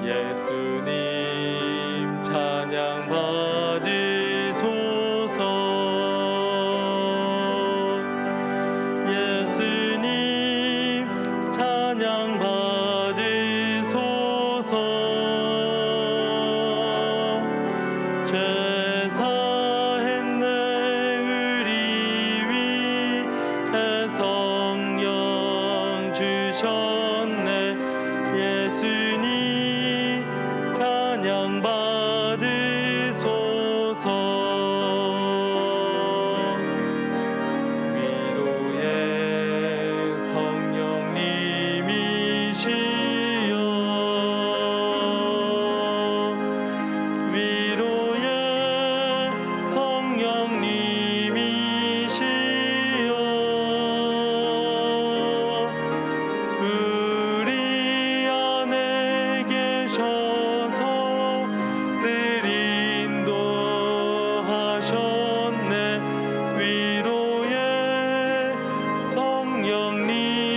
예수님 찬양 받으소서. 예수님 찬양 받으소서. 죄 사했네 우리 위해 성령 주셨네. 예수님 찬양 받으소서. 위로의 성령님이시여, 위로의 성령님이시여, 우리 안에 계셔서 늘 인도하셨네. 위로의 성령님이시여.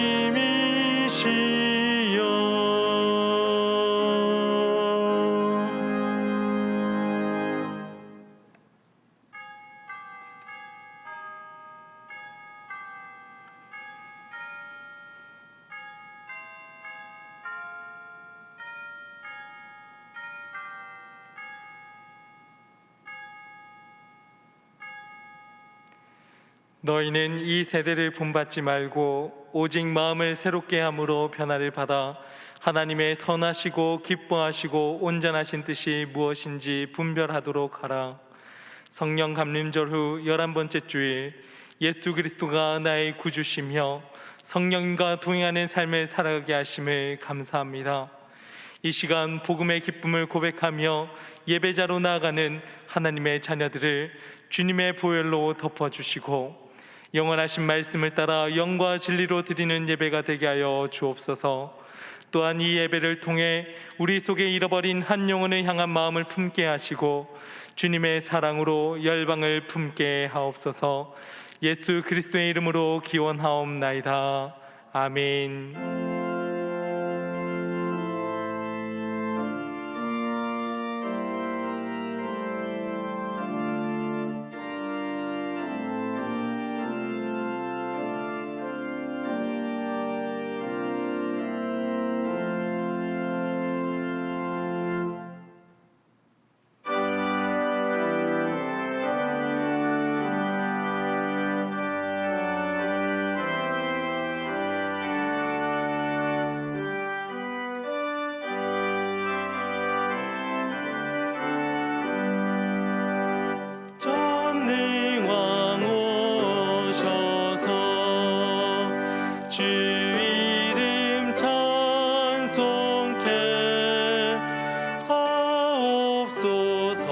너희는 이 세대를 본받지 말고 오직 마음을 새롭게 함으로 변화를 받아 하나님의 선하시고 기뻐하시고 온전하신 뜻이 무엇인지 분별하도록 하라. 성령 감림절 후 11번째 주일, 예수 그리스도가 나의 구주시며 성령님과 동행하는 삶을 살아가게 하심을 감사합니다. 이 시간 복음의 기쁨을 고백하며 예배자로 나아가는 하나님의 자녀들을 주님의 보혈로 덮어주시고 영원하신 말씀을 따라 영과 진리로 드리는 예배가 되게 하여 주옵소서. 또한 이 예배를 통해 우리 속에 잃어버린 한 영혼을 향한 마음을 품게 하시고 주님의 사랑으로 열방을 품게 하옵소서. 예수 그리스도의 이름으로 기원하옵나이다. 아멘. 전능왕 오셔서 주 이름 찬송케 하옵소서.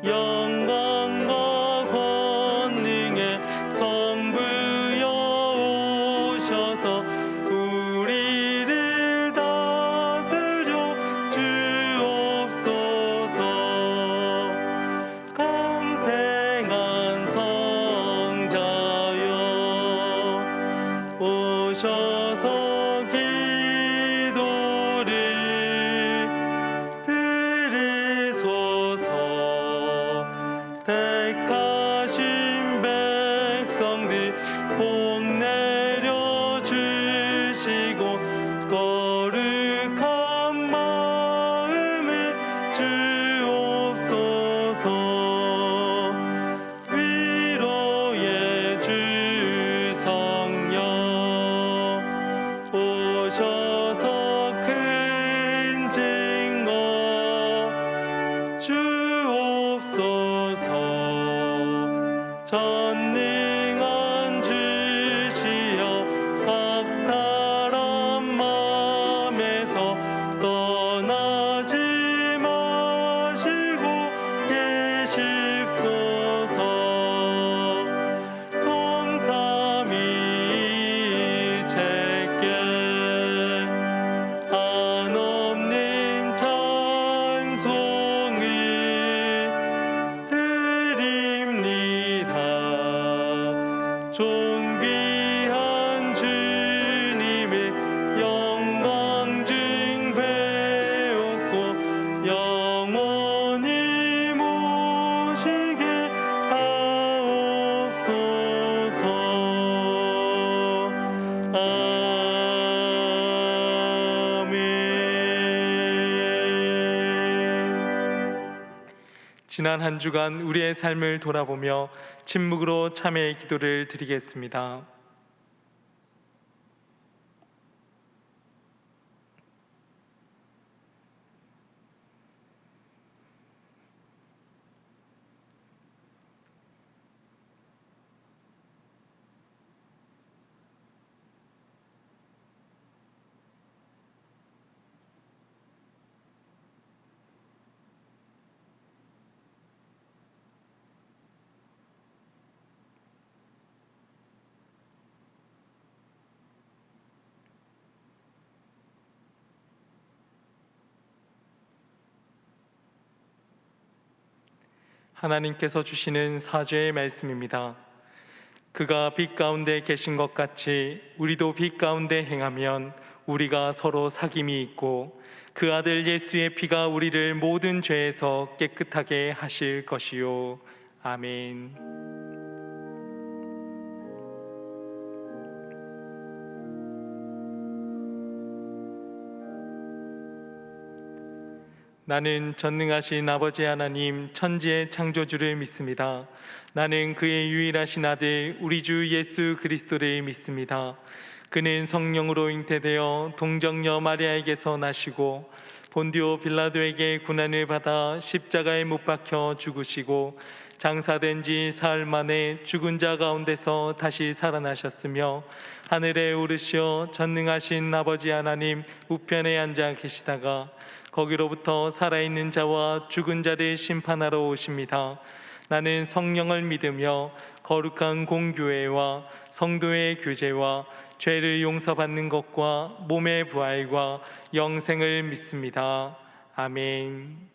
영광과 권능의 성부여 오셔서 우리를 다스려 주옵소서. 강생한 성자여 오셔서 기도를 들으소서. 택하신 백성들 복 내려주시고 거룩한 마음을 주옵소서. 위로의 주 성령 오셔서 큰 증거 주옵소서. 전능한 주시여 각 사람 마음에서 떠나지 마시고 계십소서. 성삼위일체께 한없는 찬송을 드립니다. 지난 한 주간 우리의 삶을 돌아보며 침묵으로 참회의 기도를 드리겠습니다. 하나님께서 주시는 사죄의 말씀입니다. 그가 빛 가운데 계신 것 같이 우리도 빛 가운데 행하면 우리가 서로 사귐이 있고 그 아들 예수의 피가 우리를 모든 죄에서 깨끗하게 하실 것이요. 아멘. 나는 전능하신 아버지 하나님 천지의 창조주를 믿습니다. 나는 그의 유일하신 아들 우리 주 예수 그리스도를 믿습니다. 그는 성령으로 잉태되어 동정녀 마리아에게서 나시고 본디오 빌라도에게 고난을 받아 십자가에 못 박혀 죽으시고 장사된 지 사흘 만에 죽은 자 가운데서 다시 살아나셨으며 하늘에 오르시어 전능하신 아버지 하나님 우편에 앉아 계시다가 거기로부터 살아있는 자와 죽은 자를 심판하러 오십니다. 나는 성령을 믿으며 거룩한 공교회와 성도의 교제와 죄를 용서받는 것과 몸의 부활과 영생을 믿습니다. 아멘.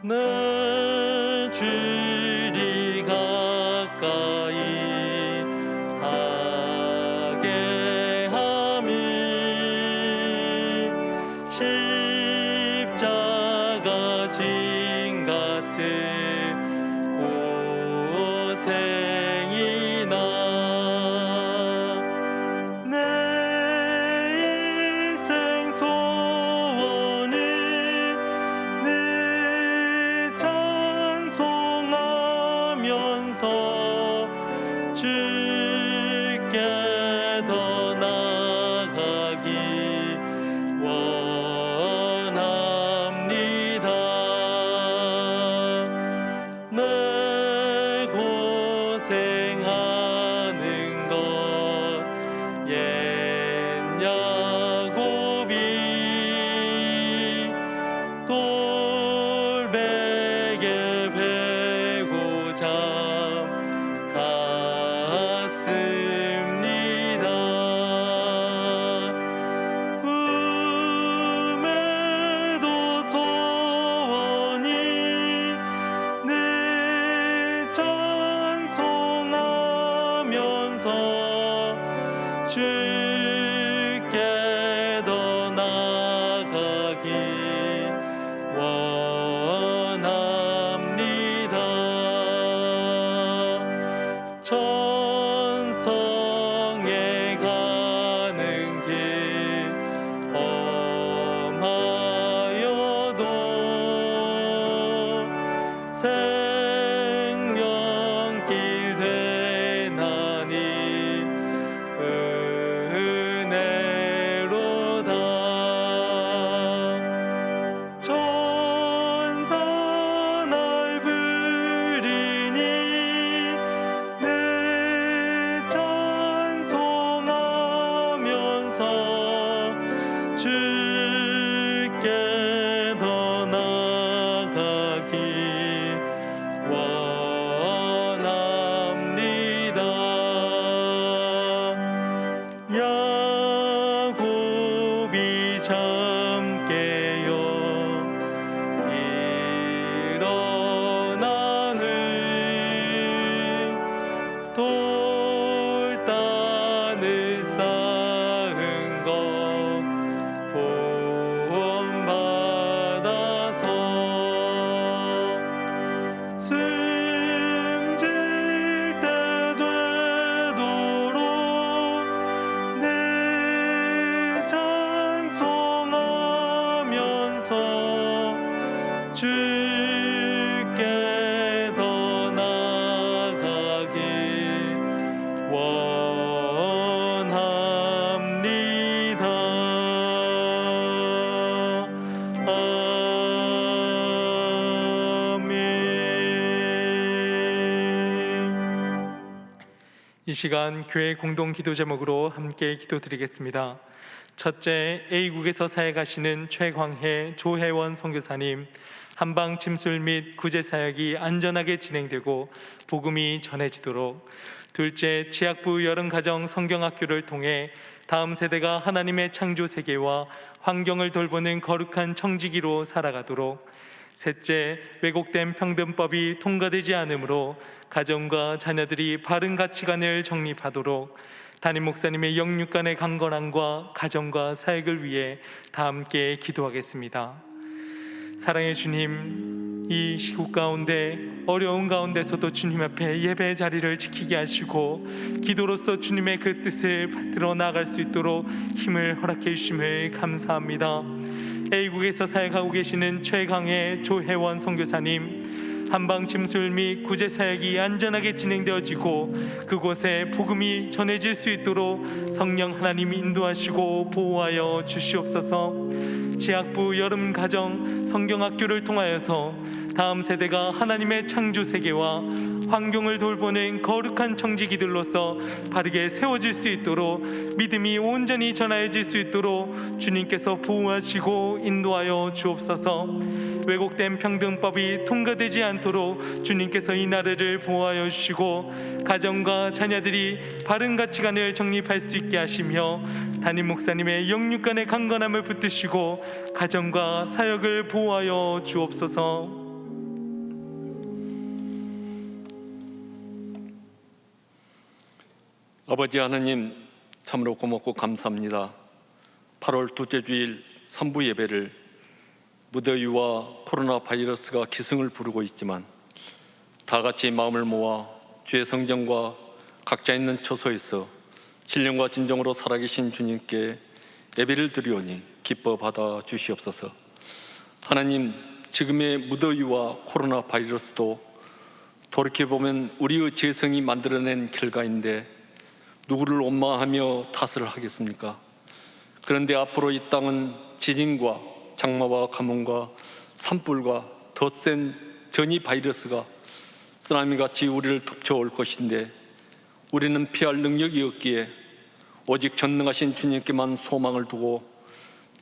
내 주리 가까이 하게 함이 십자가 진 같은 고생이나 내 일생 소원을 늘 찬송하면서 주께 더 나아가기 원합니다. 내 고생하는 것 옛 야곱이 돌베개 베고 잠갔습니다. 꿈에도 소원이 늘 찬송하면서 주께 더 나아가기 원합니다. 천성에 가는 길 험하여도 생명길 되나니 은혜로다. 천사 날 부르니 늘 찬송하면서 주께 더 나아가기 원합니다. 야곱이 잠 깨어 일어나는 돌단을 쌓은 것 이 시간 교회 공동 기도 제목으로 함께 기도드리겠습니다. 첫째, A국에서 사역하시는 최광혜, 조혜원 선교사님 한방 침술 및 구제 사역이 안전하게 진행되고 복음이 전해지도록. 둘째, 지학부 여름가정 성경학교를 통해 다음 세대가 하나님의 창조 세계와 환경을 돌보는 거룩한 청지기로 살아가도록. 셋째, 왜곡된 평등법이 통과되지 않으므로 가정과 자녀들이 바른 가치관을 정립하도록. 담임 목사님의 영육간의 강건함과 가정과 사역을 위해 다 함께 기도하겠습니다. 사랑의 주님, 이 시국 가운데 어려운 가운데서도 주님 앞에 예배 자리를 지키게 하시고 기도로서 주님의 그 뜻을 받들어 나아갈 수 있도록 힘을 허락해 주심을 감사합니다. A국에서 사역하고 계시는 최강혜, 조혜원 선교사님 한방 침술 및 구제 사역이 안전하게 진행되어지고 그곳에 복음이 전해질 수 있도록 성령 하나님이 인도하시고 보호하여 주시옵소서. 지학부 여름가정 성경학교를 통하여서 다음 세대가 하나님의 창조 세계와 환경을 돌보는 거룩한 청지기들로서 바르게 세워질 수 있도록 믿음이 온전히 전하여질 수 있도록 주님께서 보호하시고 인도하여 주옵소서. 왜곡된 평등법이 통과되지 않도록 주님께서 이 나라를 보호하여 주시고 가정과 자녀들이 바른 가치관을 정립할 수 있게 하시며 담임 목사님의 영육간의 강건함을 붙드시고 가정과 사역을 보호하여 주옵소서. 아버지 하나님, 참으로 고맙고 감사합니다. 8월 둘째 주일 3부 예배를 무더위와 코로나 바이러스가 기승을 부르고 있지만 다 같이 마음을 모아 주의 성전과 각자 있는 처소에서 신령과 진정으로 살아계신 주님께 예배를 드리오니 기뻐 받아 주시옵소서. 하나님, 지금의 무더위와 코로나 바이러스도 돌이켜보면 우리의 재성이 만들어낸 결과인데 누구를 원망하며 탓을 하겠습니까? 그런데 앞으로 이 땅은 지진과 장마와 가뭄과 산불과 더 센 전이 바이러스가 쓰나미같이 우리를 덮쳐올 것인데 우리는 피할 능력이 없기에 오직 전능하신 주님께만 소망을 두고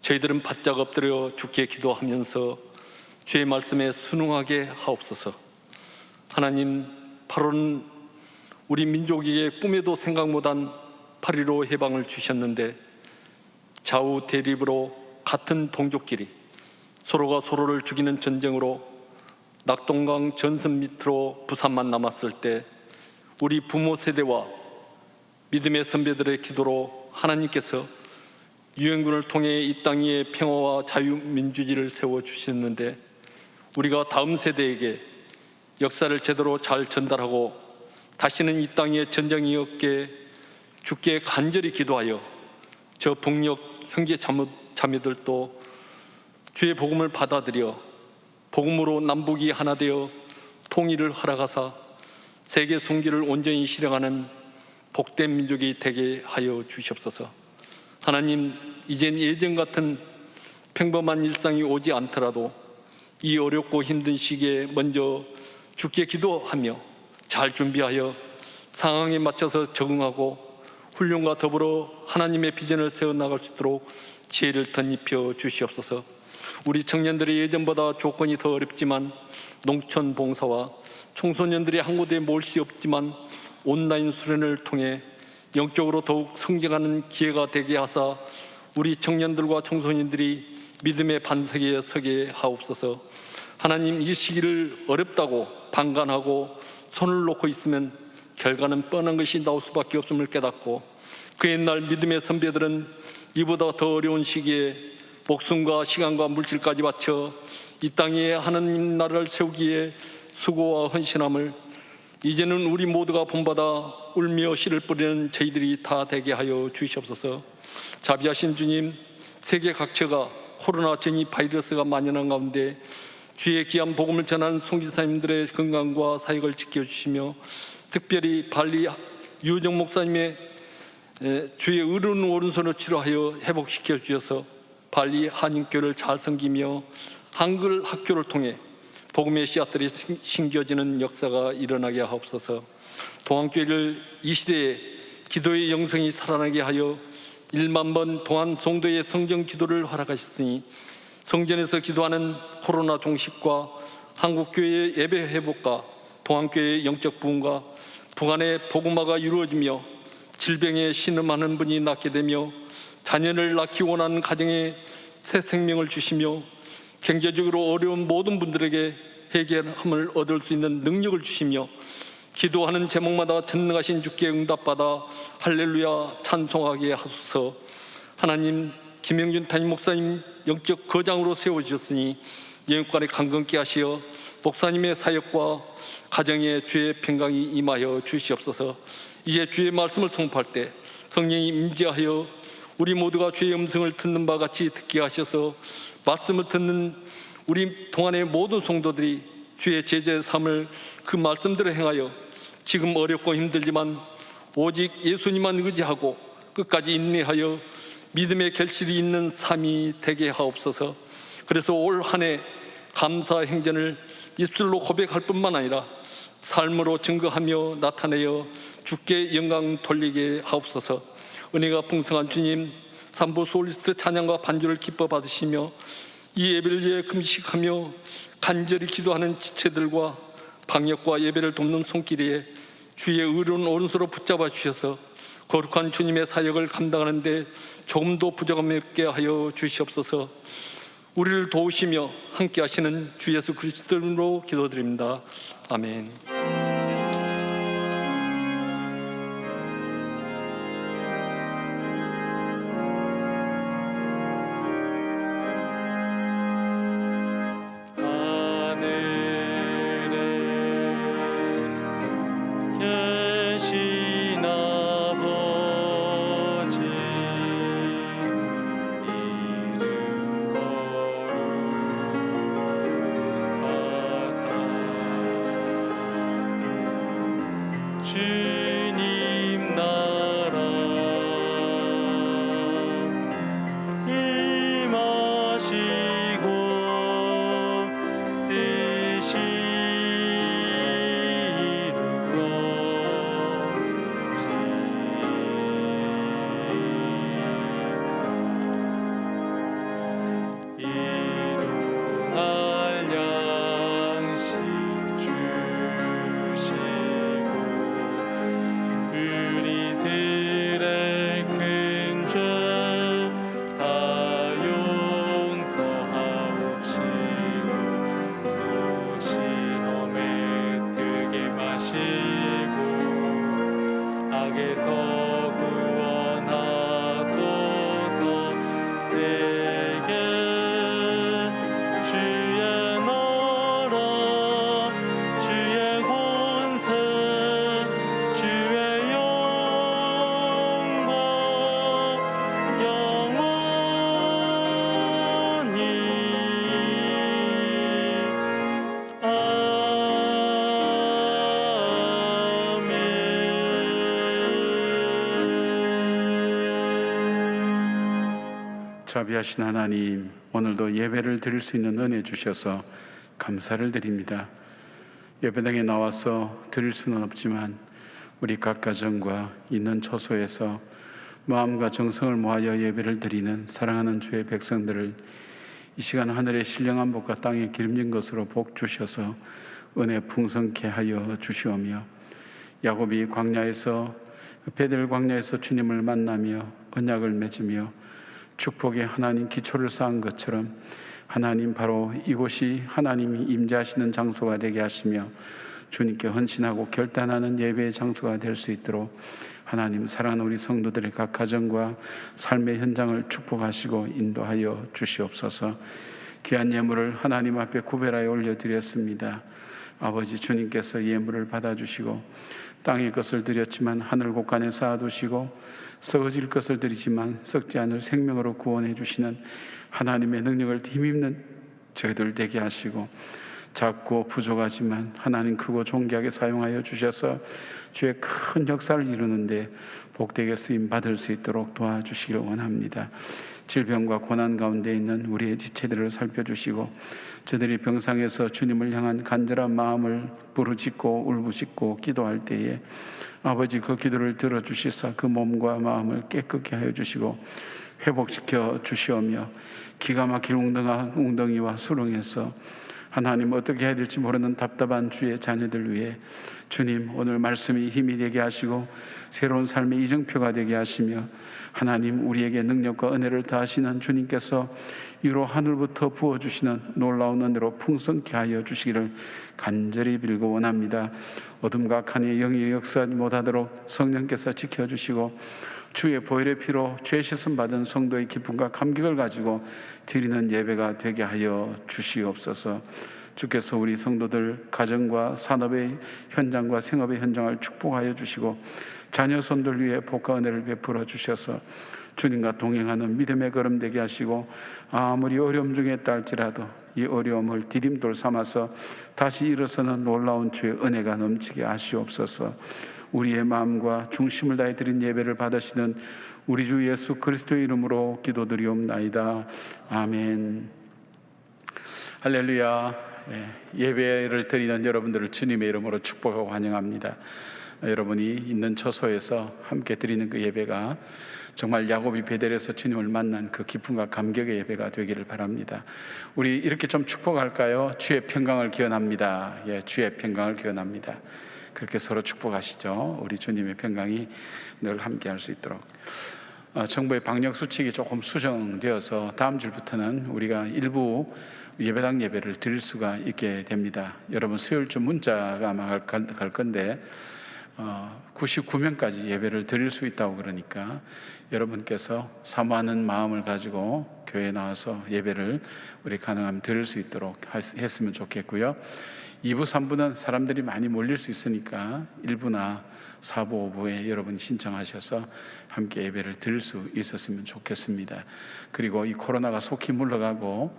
저희들은 바짝 엎드려 주께 기도하면서 주의 말씀에 순응하게 하옵소서. 하나님, 8월은 우리 민족에게 꿈에도 생각 못한 8.15 해방을 주셨는데 좌우 대립으로 같은 동족끼리 서로가 서로를 죽이는 전쟁으로 낙동강 전선 밑으로 부산만 남았을 때 우리 부모 세대와 믿음의 선배들의 기도로 하나님께서 유엔군을 통해 이 땅 위에 평화와 자유민주주의를 세워주셨는데 우리가 다음 세대에게 역사를 제대로 잘 전달하고 다시는 이 땅에 전쟁이 없게 주께 간절히 기도하여 저 북녘 형제 자매들도 주의 복음을 받아들여 복음으로 남북이 하나 되어 통일을 허락하사 세계 선교를 온전히 실행하는 복된 민족이 되게 하여 주시옵소서. 하나님, 이젠 예전 같은 평범한 일상이 오지 않더라도 이 어렵고 힘든 시기에 먼저 주께 기도하며 잘 준비하여 상황에 맞춰서 적응하고 훈련과 더불어 하나님의 비전을 세워나갈 수 있도록 지혜를 덧입혀 주시옵소서. 우리 청년들이 예전보다 조건이 더 어렵지만 농촌 봉사와 청소년들이 한 곳에 모일 수 없지만 온라인 수련을 통해 영적으로 더욱 성장하는 기회가 되게 하사 우리 청년들과 청소년들이 믿음의 반석에 서게 하옵소서. 하나님, 이 시기를 어렵다고 방관하고 손을 놓고 있으면 결과는 뻔한 것이 나올 수밖에 없음을 깨닫고 그 옛날 믿음의 선배들은 이보다 더 어려운 시기에 목숨과 시간과 물질까지 바쳐 이 땅에 하나님 나라를 세우기에 수고와 헌신함을 이제는 우리 모두가 본받아 울며 씨를 뿌리는 저희들이 다 되게 하여 주시옵소서. 자비하신 주님, 세계 각처가 코로나 전이 바이러스가 만연한 가운데 주의 귀한 복음을 전하는 선교사님들의 건강과 사역을 지켜주시며 특별히 발리 유정 목사님의 주의 의로운 오른손을 치료하여 회복시켜 주셔서 발리 한인교를 잘 섬기며 한글 학교를 통해 복음의 씨앗들이 심겨지는 역사가 일어나게 하옵소서. 동안교회를 이 시대에 기도의 영성이 살아나게 하여 1만 번 동안 성도의 성전 기도를 허락하셨으니 성전에서 기도하는 코로나 종식과 한국교회의 예배 회복과 동안교회의 영적 부흥과 북한의 복음화가 이루어지며 질병에 신음하는 분이 낫게 되며 자녀를 낳기 원하는 가정에 새 생명을 주시며 경제적으로 어려운 모든 분들에게 해결함을 얻을 수 있는 능력을 주시며 기도하는 제목마다 전능하신 주께 응답받아 할렐루야 찬송하게 하소서. 하나님, 김영준 담임 목사님 영적 거장으로 세워주셨으니 영육간에 강건케 하시어 목사님의 사역과 가정에 주의 평강이 임하여 주시옵소서. 이제 주의 말씀을 선포할 때 성령이 임재하여 우리 모두가 주의 음성을 듣는 바 같이 듣게 하셔서 말씀을 듣는 우리 동안의 모든 성도들이 주의 제자의 삶을 그 말씀대로 행하여 지금 어렵고 힘들지만 오직 예수님만 의지하고 끝까지 인내하여 믿음의 결실이 있는 삶이 되게 하옵소서. 그래서 올 한 해 감사 행전을 입술로 고백할 뿐만 아니라 삶으로 증거하며 나타내어 주께 영광 돌리게 하옵소서. 은혜가 풍성한 주님, 삼부 솔리스트 찬양과 반주를 기뻐 받으시며 이 예배를 위해 금식하며 간절히 기도하는 지체들과 방역과 예배를 돕는 손길에 주의 의로운 오른손으로 붙잡아 주셔서 거룩한 주님의 사역을 감당하는 데 조금도 부족함이 없게 하여 주시옵소서. 우리를 도우시며 함께 하시는 주 예수 그리스도로 기도드립니다. 아멘. 계신 아버지 이름 거룩하사 주님 나라 임하시고 뜻이 악에서 구원하소서. 내게 주의 나라 주의 권세 주의 영광 영원히 자비하신 하나님, 오늘도 예배를 드릴 수 있는 은혜 주셔서 감사를 드립니다. 예배당에 나와서 드릴 수는 없지만 우리 각 가정과 있는 처소에서 마음과 정성을 모아여 예배를 드리는 사랑하는 주의 백성들을 이 시간 하늘의 신령한 복과 땅에 기름진 것으로 복 주셔서 은혜 풍성케 하여 주시오며, 야곱이 광야에서 베델 광야에서 주님을 만나며 언약을 맺으며 축복의 하나님 기초를 쌓은 것처럼 하나님 바로 이곳이 하나님이 임재하시는 장소가 되게 하시며 주님께 헌신하고 결단하는 예배의 장소가 될 수 있도록 하나님 사랑하는 우리 성도들의 각 가정과 삶의 현장을 축복하시고 인도하여 주시옵소서. 귀한 예물을 하나님 앞에 구별하여 올려드렸습니다. 아버지, 주님께서 예물을 받아주시고 땅의 것을 드렸지만 하늘 곳간에 쌓아두시고 썩어질 것을 드리지만 썩지 않을 생명으로 구원해 주시는 하나님의 능력을 힘입는 저희들 되게 하시고, 작고 부족하지만 하나님 크고 존귀하게 사용하여 주셔서 주의 큰 역사를 이루는데 복되게 쓰임 받을 수 있도록 도와주시기를 원합니다. 질병과 고난 가운데 있는 우리의 지체들을 살펴주시고 저들이 병상에서 주님을 향한 간절한 마음을 부르짖고 울부짖고 기도할 때에 아버지 그 기도를 들어주시사 그 몸과 마음을 깨끗게 하여 주시고 회복시켜 주시오며 기가 막힐 웅덩이와 수렁에서 하나님 어떻게 해야 될지 모르는 답답한 주의 자녀들 위해 주님 오늘 말씀이 힘이 되게 하시고 새로운 삶의 이정표가 되게 하시며 하나님 우리에게 능력과 은혜를 더하시는 주님께서 위로 하늘부터 부어주시는 놀라운 은혜로 풍성케 하여 주시기를 간절히 빌고 원합니다. 어둠과 악한의 영이 역사하지 못하도록 성령께서 지켜주시고 주의 보혈의 피로 죄 씻음 받은 성도의 기쁨과 감격을 가지고 드리는 예배가 되게 하여 주시옵소서. 주께서 우리 성도들 가정과 산업의 현장과 생업의 현장을 축복하여 주시고 자녀 손들 위해 복과 은혜를 베풀어 주셔서 주님과 동행하는 믿음의 걸음 되게 하시고 아무리 어려움 중에 있다 할지라도 이 어려움을 디딤돌 삼아서 다시 일어서는 놀라운 주의 은혜가 넘치게 하시옵소서. 우리의 마음과 중심을 다해 드린 예배를 받으시는 우리 주 예수 그리스도의 이름으로 기도드리옵나이다. 아멘. 할렐루야. 예배를 드리는 여러분들을 주님의 이름으로 축복하고 환영합니다. 여러분이 있는 처소에서 함께 드리는 그 예배가 정말 야곱이 베델에서 주님을 만난 그 기쁨과 감격의 예배가 되기를 바랍니다. 우리 이렇게 좀 축복할까요? 주의 평강을 기원합니다. 주의 평강을 기원합니다. 그렇게 서로 축복하시죠. 우리 주님의 평강이 늘 함께 할 수 있도록. 정부의 방역 수칙이 조금 수정되어서 다음 주부터는 우리가 일부 예배당 예배를 드릴 수가 있게 됩니다. 여러분 수요일쯤 문자가 아마 갈 건데 99명까지 예배를 드릴 수 있다고 그러니까 여러분께서 사모하는 마음을 가지고 교회에 나와서 예배를 우리 가능하면 드릴 수 있도록 했으면 좋겠고요. 2부, 3부는 사람들이 많이 몰릴 수 있으니까 1부나 4부, 5부에 여러분이 신청하셔서 함께 예배를 드릴 수 있었으면 좋겠습니다. 그리고 이 코로나가 속히 물러가고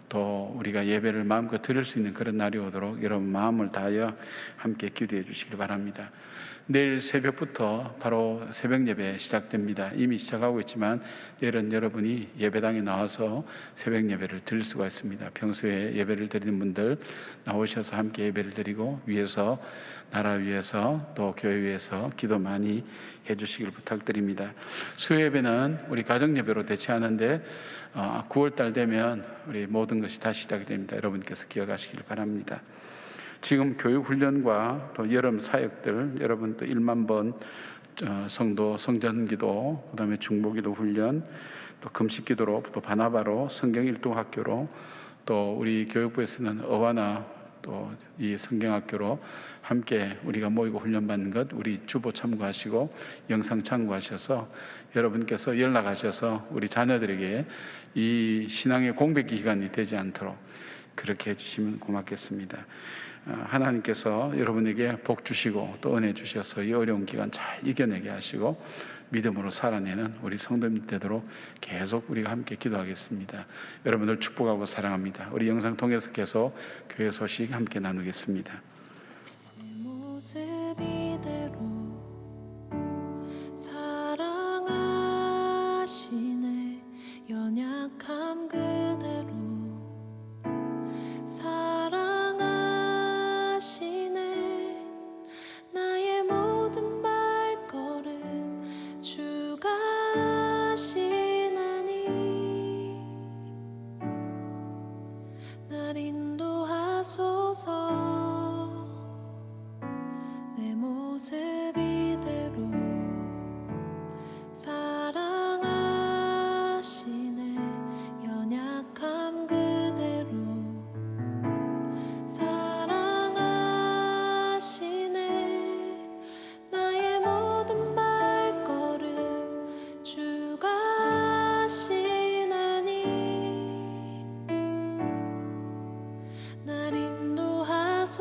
또 우리가 예배를 마음껏 드릴 수 있는 그런 날이 오도록 여러분 마음을 다하여 함께 기도해 주시길 바랍니다. 내일 새벽부터 바로 새벽 예배 시작됩니다. 이미 시작하고 있지만 내일은 여러분이 예배당에 나와서 새벽 예배를 드릴 수가 있습니다. 평소에 예배를 드리는 분들 나오셔서 함께 예배를 드리고 위에서 나라 위해서 또 교회 위해서 기도 많이 해주시길 부탁드립니다. 수요 예배는 우리 가정 예배로 대체하는데 9월달 되면 우리 모든 것이 다시 시작이 됩니다. 여러분께서 기억하시길 바랍니다. 지금 교육훈련과 또 여름 사역들 여러분 또 1만 번 성도 성전기도 그다음에 중보기도 훈련 또 금식기도로 또 바나바로 성경일동학교로 또 우리 교육부에서는 어와나 또 이 성경학교로 함께 우리가 모이고 훈련받는 것 우리 주보 참고하시고 영상 참고하셔서 여러분께서 연락하셔서 우리 자녀들에게 이 신앙의 공백 기간이 되지 않도록 그렇게 해주시면 고맙겠습니다. 하나님께서 여러분에게 복 주시고 또 은혜 주셔서 이 어려운 기간 잘 이겨내게 하시고 믿음으로 살아내는 우리 성도님 되도록 계속 우리가 함께 기도하겠습니다. 여러분들 축복하고 사랑합니다. 우리 영상 통해서 계속 교회 소식 함께 나누겠습니다. 내 모습 이대로 사랑하시네 연약함 그대로 사랑하시네 나의 모든 발걸음 주가 하시나니 날 인도하소서 내 모습 이대로 사랑하시네 연약함 그대로 사랑하시네 나의 모든 발걸음 주가 하시나니 날 인도하소서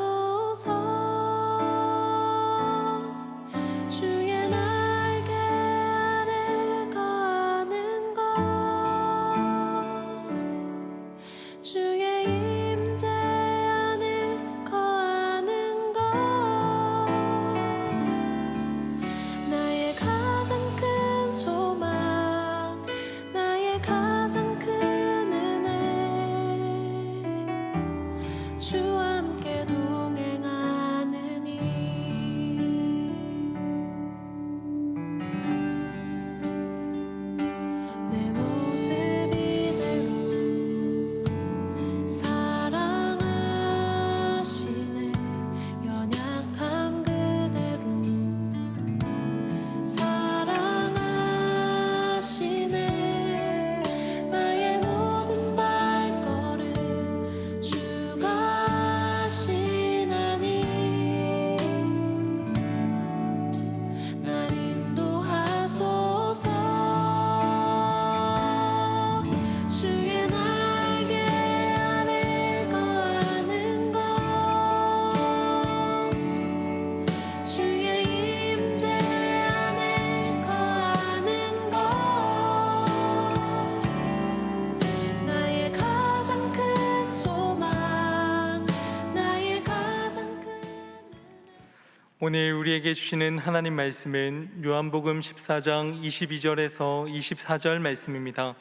오늘 우리에게 주시는 하나님 말씀은 요한복음 14장 22절에서 24절 말씀입니다.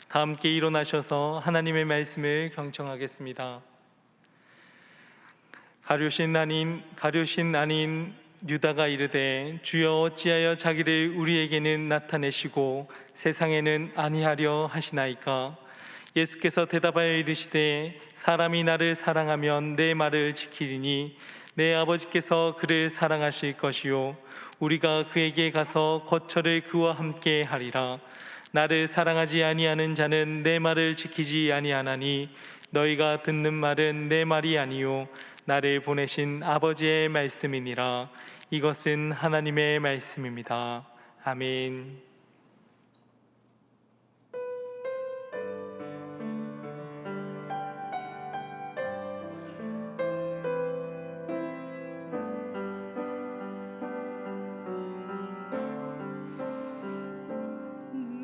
다 함께 일어나셔서 하나님의 말씀을 경청하겠습니다. 가룟신 아닌 유다가 이르되 주여 어찌하여 자기를 우리에게는 나타내시고 세상에는 아니하려 하시나이까? 예수께서 대답하여 이르시되 사람이 나를 사랑하면 내 말을 지키리니 내 아버지께서 그를 사랑하실 것이요 우리가 그에게 가서 거처를 그와 함께 하리라. 나를 사랑하지 아니하는 자는 내 말을 지키지 아니하나니 너희가 듣는 말은 내 말이 아니요 나를 보내신 아버지의 말씀이니라. 이것은 하나님의 말씀입니다. 아멘.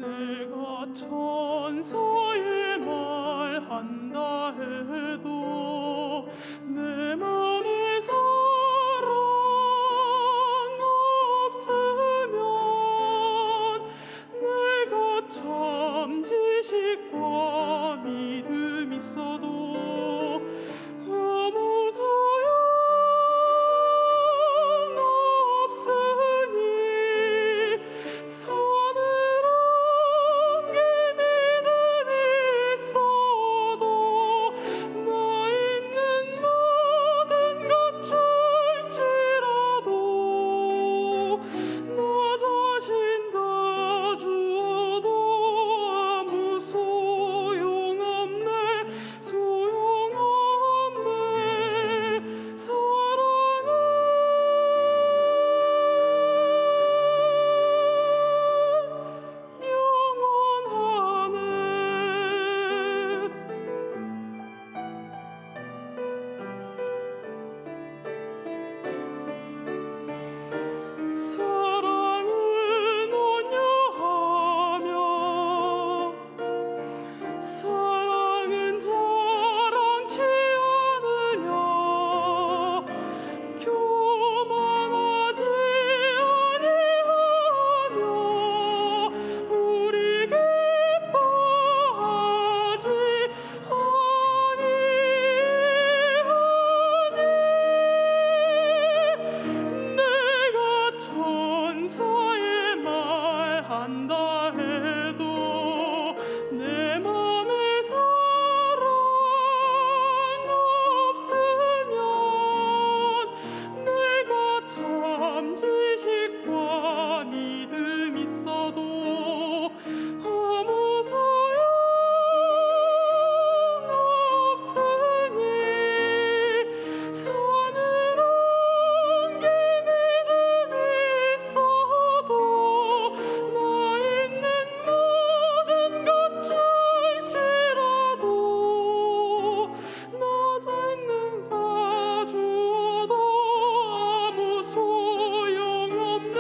내가 천사의 말한다 해도 내 맘에 사랑 없으면 내가 참 지식과 믿음 있어도 아무 소용 없으니 서늘한 게 믿음이 있어도 나 있는 모든 것 줄지라도 나 자신 다 주어도 아무 소용없네 사랑은 사랑은 온유하며 사랑은 자랑치 않으며 교만하지 아니하며 불이 기뻐하지 아니하니 내가 천사의 말한다 해도 내 맘에 사랑 없으면 내가 참 지식과 믿음 있어도 아무 소용 없으니 서늘한 게 믿음이 있어도 나 있는 모든 것 줄지라도 나자 있는 자 주어도 아무 소용없네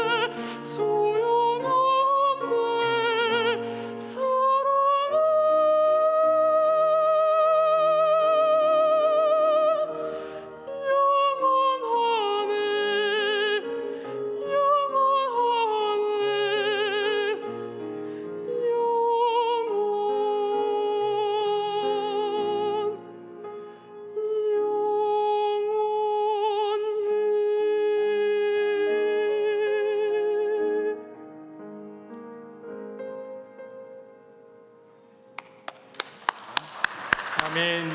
아멘.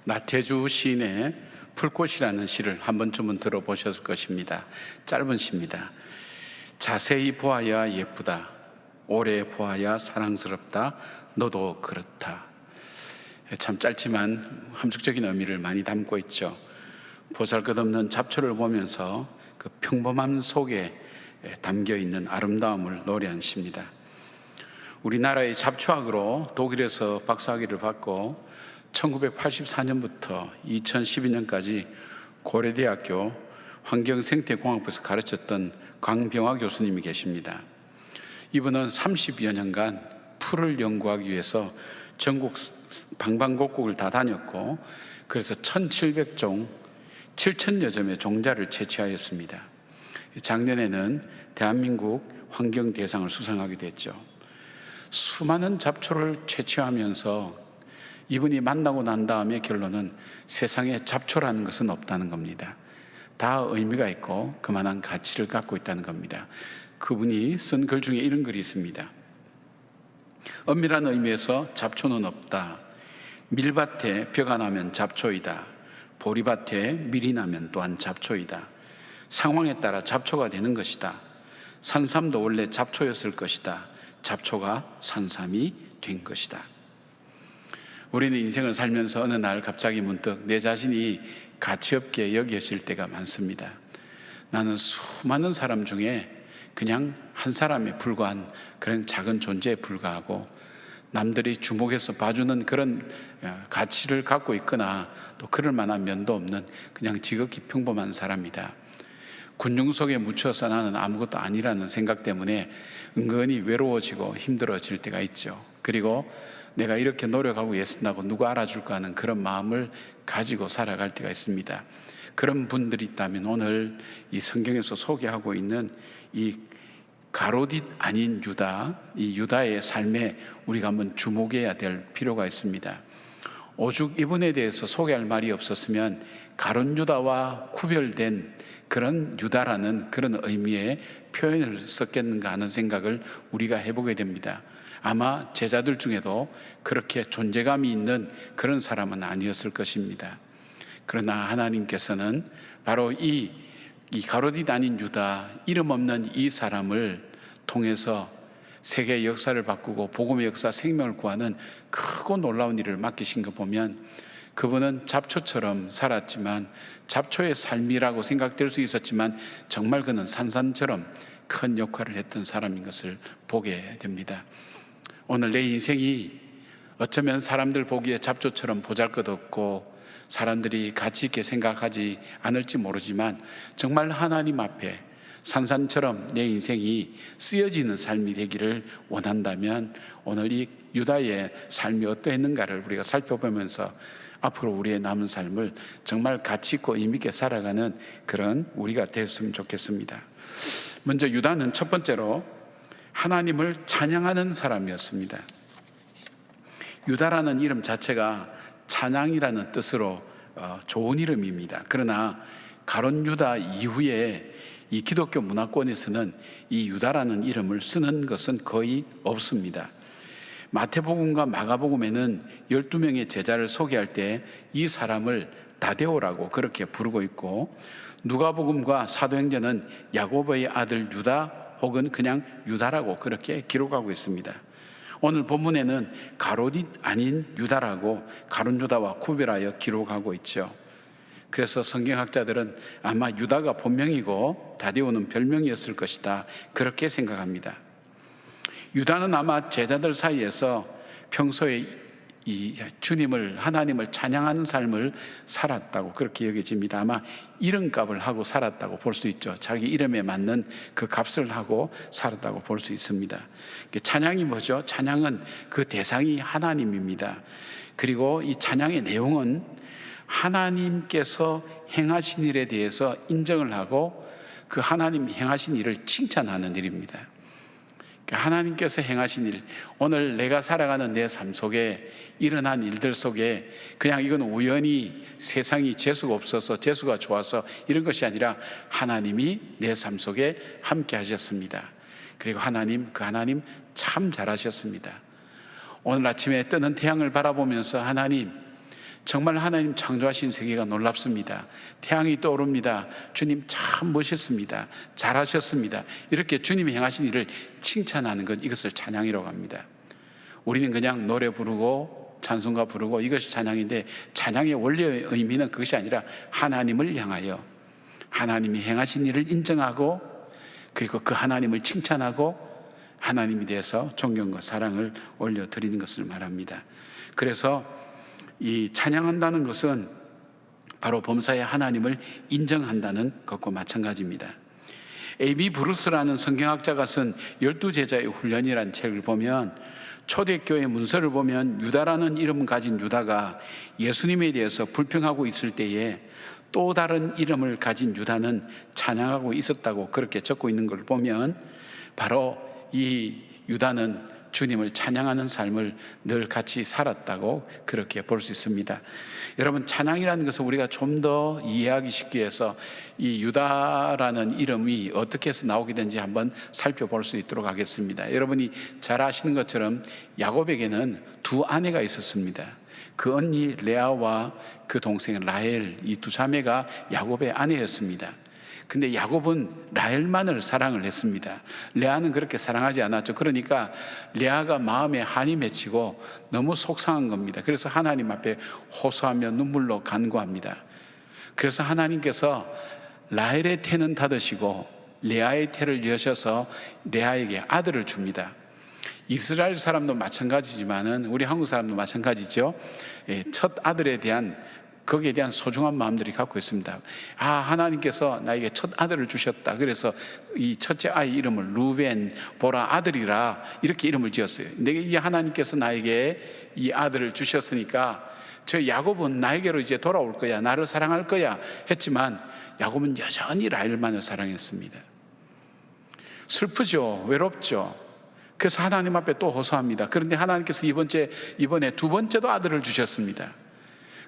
나태주 시인의 풀꽃이라는 시를 한 번쯤은 들어보셨을 것입니다. 짧은 시입니다. 자세히 보아야 예쁘다. 오래 보아야 사랑스럽다. 너도 그렇다. 참 짧지만 함축적인 의미를 많이 담고 있죠. 보잘것없는 잡초를 보면서 그 평범함 속에 담겨 있는 아름다움을 노래한 시입니다. 우리나라의 잡초학으로 독일에서 박사학위를 받고 1984년부터 2012년까지 고려대학교 환경생태공학부에서 가르쳤던 강병화 교수님이 계십니다. 이분은 30여 년간 풀을 연구하기 위해서 전국 방방곡곡을 다 다녔고, 그래서 1700종 7천여 점의 종자를 채취하였습니다. 작년에는 대한민국 환경 대상을 수상하게 됐죠. 수많은 잡초를 채취하면서 이분이 만나고 난 다음에 결론은 세상에 잡초라는 것은 없다는 겁니다. 다 의미가 있고 그만한 가치를 갖고 있다는 겁니다. 그분이 쓴 글 중에 이런 글이 있습니다. 엄밀한 의미에서 잡초는 없다. 밀밭에 벼가 나면 잡초이다. 보리밭에 밀이 나면 또한 잡초이다. 상황에 따라 잡초가 되는 것이다. 산삼도 원래 잡초였을 것이다. 잡초가 산삼이 된 것이다. 우리는 인생을 살면서 어느 날 갑자기 문득 내 자신이 가치없게 여겨질 때가 많습니다. 나는 수많은 사람 중에 그냥 한 사람에 불과한 그런 작은 존재에 불과하고 남들이 주목해서 봐주는 그런 가치를 갖고 있거나 또 그럴 만한 면도 없는 그냥 지극히 평범한 사람이다. 군중 속에 묻혀서 나는 아무것도 아니라는 생각 때문에 은근히 외로워지고 힘들어질 때가 있죠. 그리고 내가 이렇게 노력하고 애쓴다고 누가 알아줄까 하는 그런 마음을 가지고 살아갈 때가 있습니다. 그런 분들이 있다면 오늘 이 성경에서 소개하고 있는 이 가롯잇 아닌 유다, 이 유다의 삶에 우리가 한번 주목해야 될 필요가 있습니다. 오죽 이분에 대해서 소개할 말이 없었으면 가롯 유다와 구별된 그런 유다라는 그런 의미의 표현을 썼겠는가 하는 생각을 우리가 해보게 됩니다. 아마 제자들 중에도 그렇게 존재감이 있는 그런 사람은 아니었을 것입니다. 그러나 하나님께서는 바로 이 가롯잇 아닌 유다, 이름 없는 이 사람을 통해서 세계의 역사를 바꾸고 복음의 역사, 생명을 구하는 크고 놀라운 일을 맡기신 거 보면 그분은 잡초처럼 살았지만, 잡초의 삶이라고 생각될 수 있었지만 정말 그는 산삼처럼 큰 역할을 했던 사람인 것을 보게 됩니다. 오늘 내 인생이 어쩌면 사람들 보기에 잡초처럼 보잘것없고 사람들이 가치 있게 생각하지 않을지 모르지만 정말 하나님 앞에 산삼처럼 내 인생이 쓰여지는 삶이 되기를 원한다면 오늘 이 유다의 삶이 어떠했는가를 우리가 살펴보면서 앞으로 우리의 남은 삶을 정말 가치 있고 의미 있게 살아가는 그런 우리가 되었으면 좋겠습니다. 먼저 유다는 첫 번째로 하나님을 찬양하는 사람이었습니다. 유다라는 이름 자체가 찬양이라는 뜻으로 좋은 이름입니다. 그러나 가롯 유다 이후에 이 기독교 문화권에서는 이 유다라는 이름을 쓰는 것은 거의 없습니다. 마태복음과 마가복음에는 12명의 제자를 소개할 때 이 사람을 다데오라고 그렇게 부르고 있고, 누가복음과 사도행전은 야고보의 아들 유다 혹은 그냥 유다라고 그렇게 기록하고 있습니다. 오늘 본문에는 가롯잇 아닌 유다라고 가롯 유다와 구별하여 기록하고 있죠. 그래서 성경학자들은 아마 유다가 본명이고 다데오는 별명이었을 것이다, 그렇게 생각합니다. 유다는 아마 제자들 사이에서 평소에 이 주님을, 하나님을 찬양하는 삶을 살았다고 그렇게 여겨집니다. 아마 이름값을 하고 살았다고 볼 수 있죠. 자기 이름에 맞는 그 값을 하고 살았다고 볼 수 있습니다. 찬양이 뭐죠? 찬양은 그 대상이 하나님입니다. 그리고 이 찬양의 내용은 하나님께서 행하신 일에 대해서 인정을 하고 그 하나님 행하신 일을 칭찬하는 일입니다. 하나님께서 행하신 일, 오늘 내가 살아가는 내 삶 속에 일어난 일들 속에 그냥 이건 우연히 세상이 재수가 없어서 재수가 좋아서 이런 것이 아니라 하나님이 내 삶 속에 함께 하셨습니다. 그리고 그 하나님 참 잘하셨습니다. 오늘 아침에 뜨는 태양을 바라보면서 정말 하나님 창조하신 세계가 놀랍습니다. 태양이 떠오릅니다. 주님 참 멋있습니다. 잘하셨습니다. 이렇게 주님이 행하신 일을 칭찬하는 것, 이것을 찬양이라고 합니다. 우리는 그냥 노래 부르고 찬송가 부르고 이것이 찬양인데, 찬양의 원래의 의미는 그것이 아니라 하나님을 향하여 하나님이 행하신 일을 인정하고 그리고 그 하나님을 칭찬하고 하나님에 대해서 존경과 사랑을 올려드리는 것을 말합니다. 그래서 이 찬양한다는 것은 바로 범사의 하나님을 인정한다는 것과 마찬가지입니다. A.B. 브루스라는 성경학자가 쓴 12제자의 훈련이라는 책을 보면, 초대교회 문서를 보면 유다라는 이름 가진 유다가 예수님에 대해서 불평하고 있을 때에 또 다른 이름을 가진 유다는 찬양하고 있었다고 그렇게 적고 있는 걸 보면 바로 이 유다는 주님을 찬양하는 삶을 늘 같이 살았다고 그렇게 볼 수 있습니다. 여러분, 찬양이라는 것을 우리가 좀 더 이해하기 쉽게 해서 이 유다라는 이름이 어떻게 해서 나오게 된지 한번 살펴볼 수 있도록 하겠습니다. 여러분이 잘 아시는 것처럼 야곱에게는 두 아내가 있었습니다. 그 언니 레아와 그 동생 라헬, 이 두 자매가 야곱의 아내였습니다. 근데 야곱은 라헬만을 사랑을 했습니다. 레아는 그렇게 사랑하지 않았죠. 그러니까 레아가 마음에 한이 맺히고 너무 속상한 겁니다. 그래서 하나님 앞에 호소하며 눈물로 간구합니다. 그래서 하나님께서 라헬의 태는 닫으시고 레아의 태를 여셔서 레아에게 아들을 줍니다. 이스라엘 사람도 마찬가지지만은 우리 한국 사람도 마찬가지죠. 첫 아들에 대한 거기에 대한 소중한 마음들이 갖고 있습니다. 하나님께서 나에게 첫 아들을 주셨다. 그래서 이 첫째 아이 이름을 루벤, 보라, 아들이라 이렇게 이름을 지었어요. 근데 이 하나님께서 나에게 이 아들을 주셨으니까 저 야곱은 나에게로 이제 돌아올 거야, 나를 사랑할 거야 했지만 야곱은 여전히 라헬만을 사랑했습니다. 슬프죠, 외롭죠. 그래서 하나님 앞에 또 호소합니다. 그런데 하나님께서 이번에 두 번째도 아들을 주셨습니다.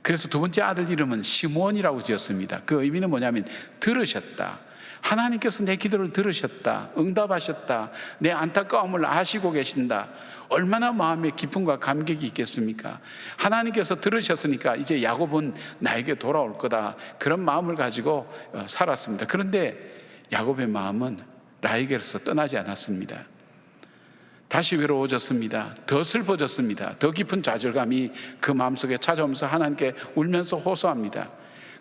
그래서 두 번째 아들 이름은 시므온이라고 지었습니다. 그 의미는 뭐냐면 들으셨다. 하나님께서 내 기도를 들으셨다. 응답하셨다. 내 안타까움을 아시고 계신다. 얼마나 마음에 기쁨과 감격이 있겠습니까? 하나님께서 들으셨으니까 이제 야곱은 나에게 돌아올 거다. 그런 마음을 가지고 살았습니다. 그런데 야곱의 마음은 라헬에게서 떠나지 않았습니다. 다시 외로워졌습니다. 더 슬퍼졌습니다. 더 깊은 좌절감이 그 마음속에 찾아오면서 하나님께 울면서 호소합니다.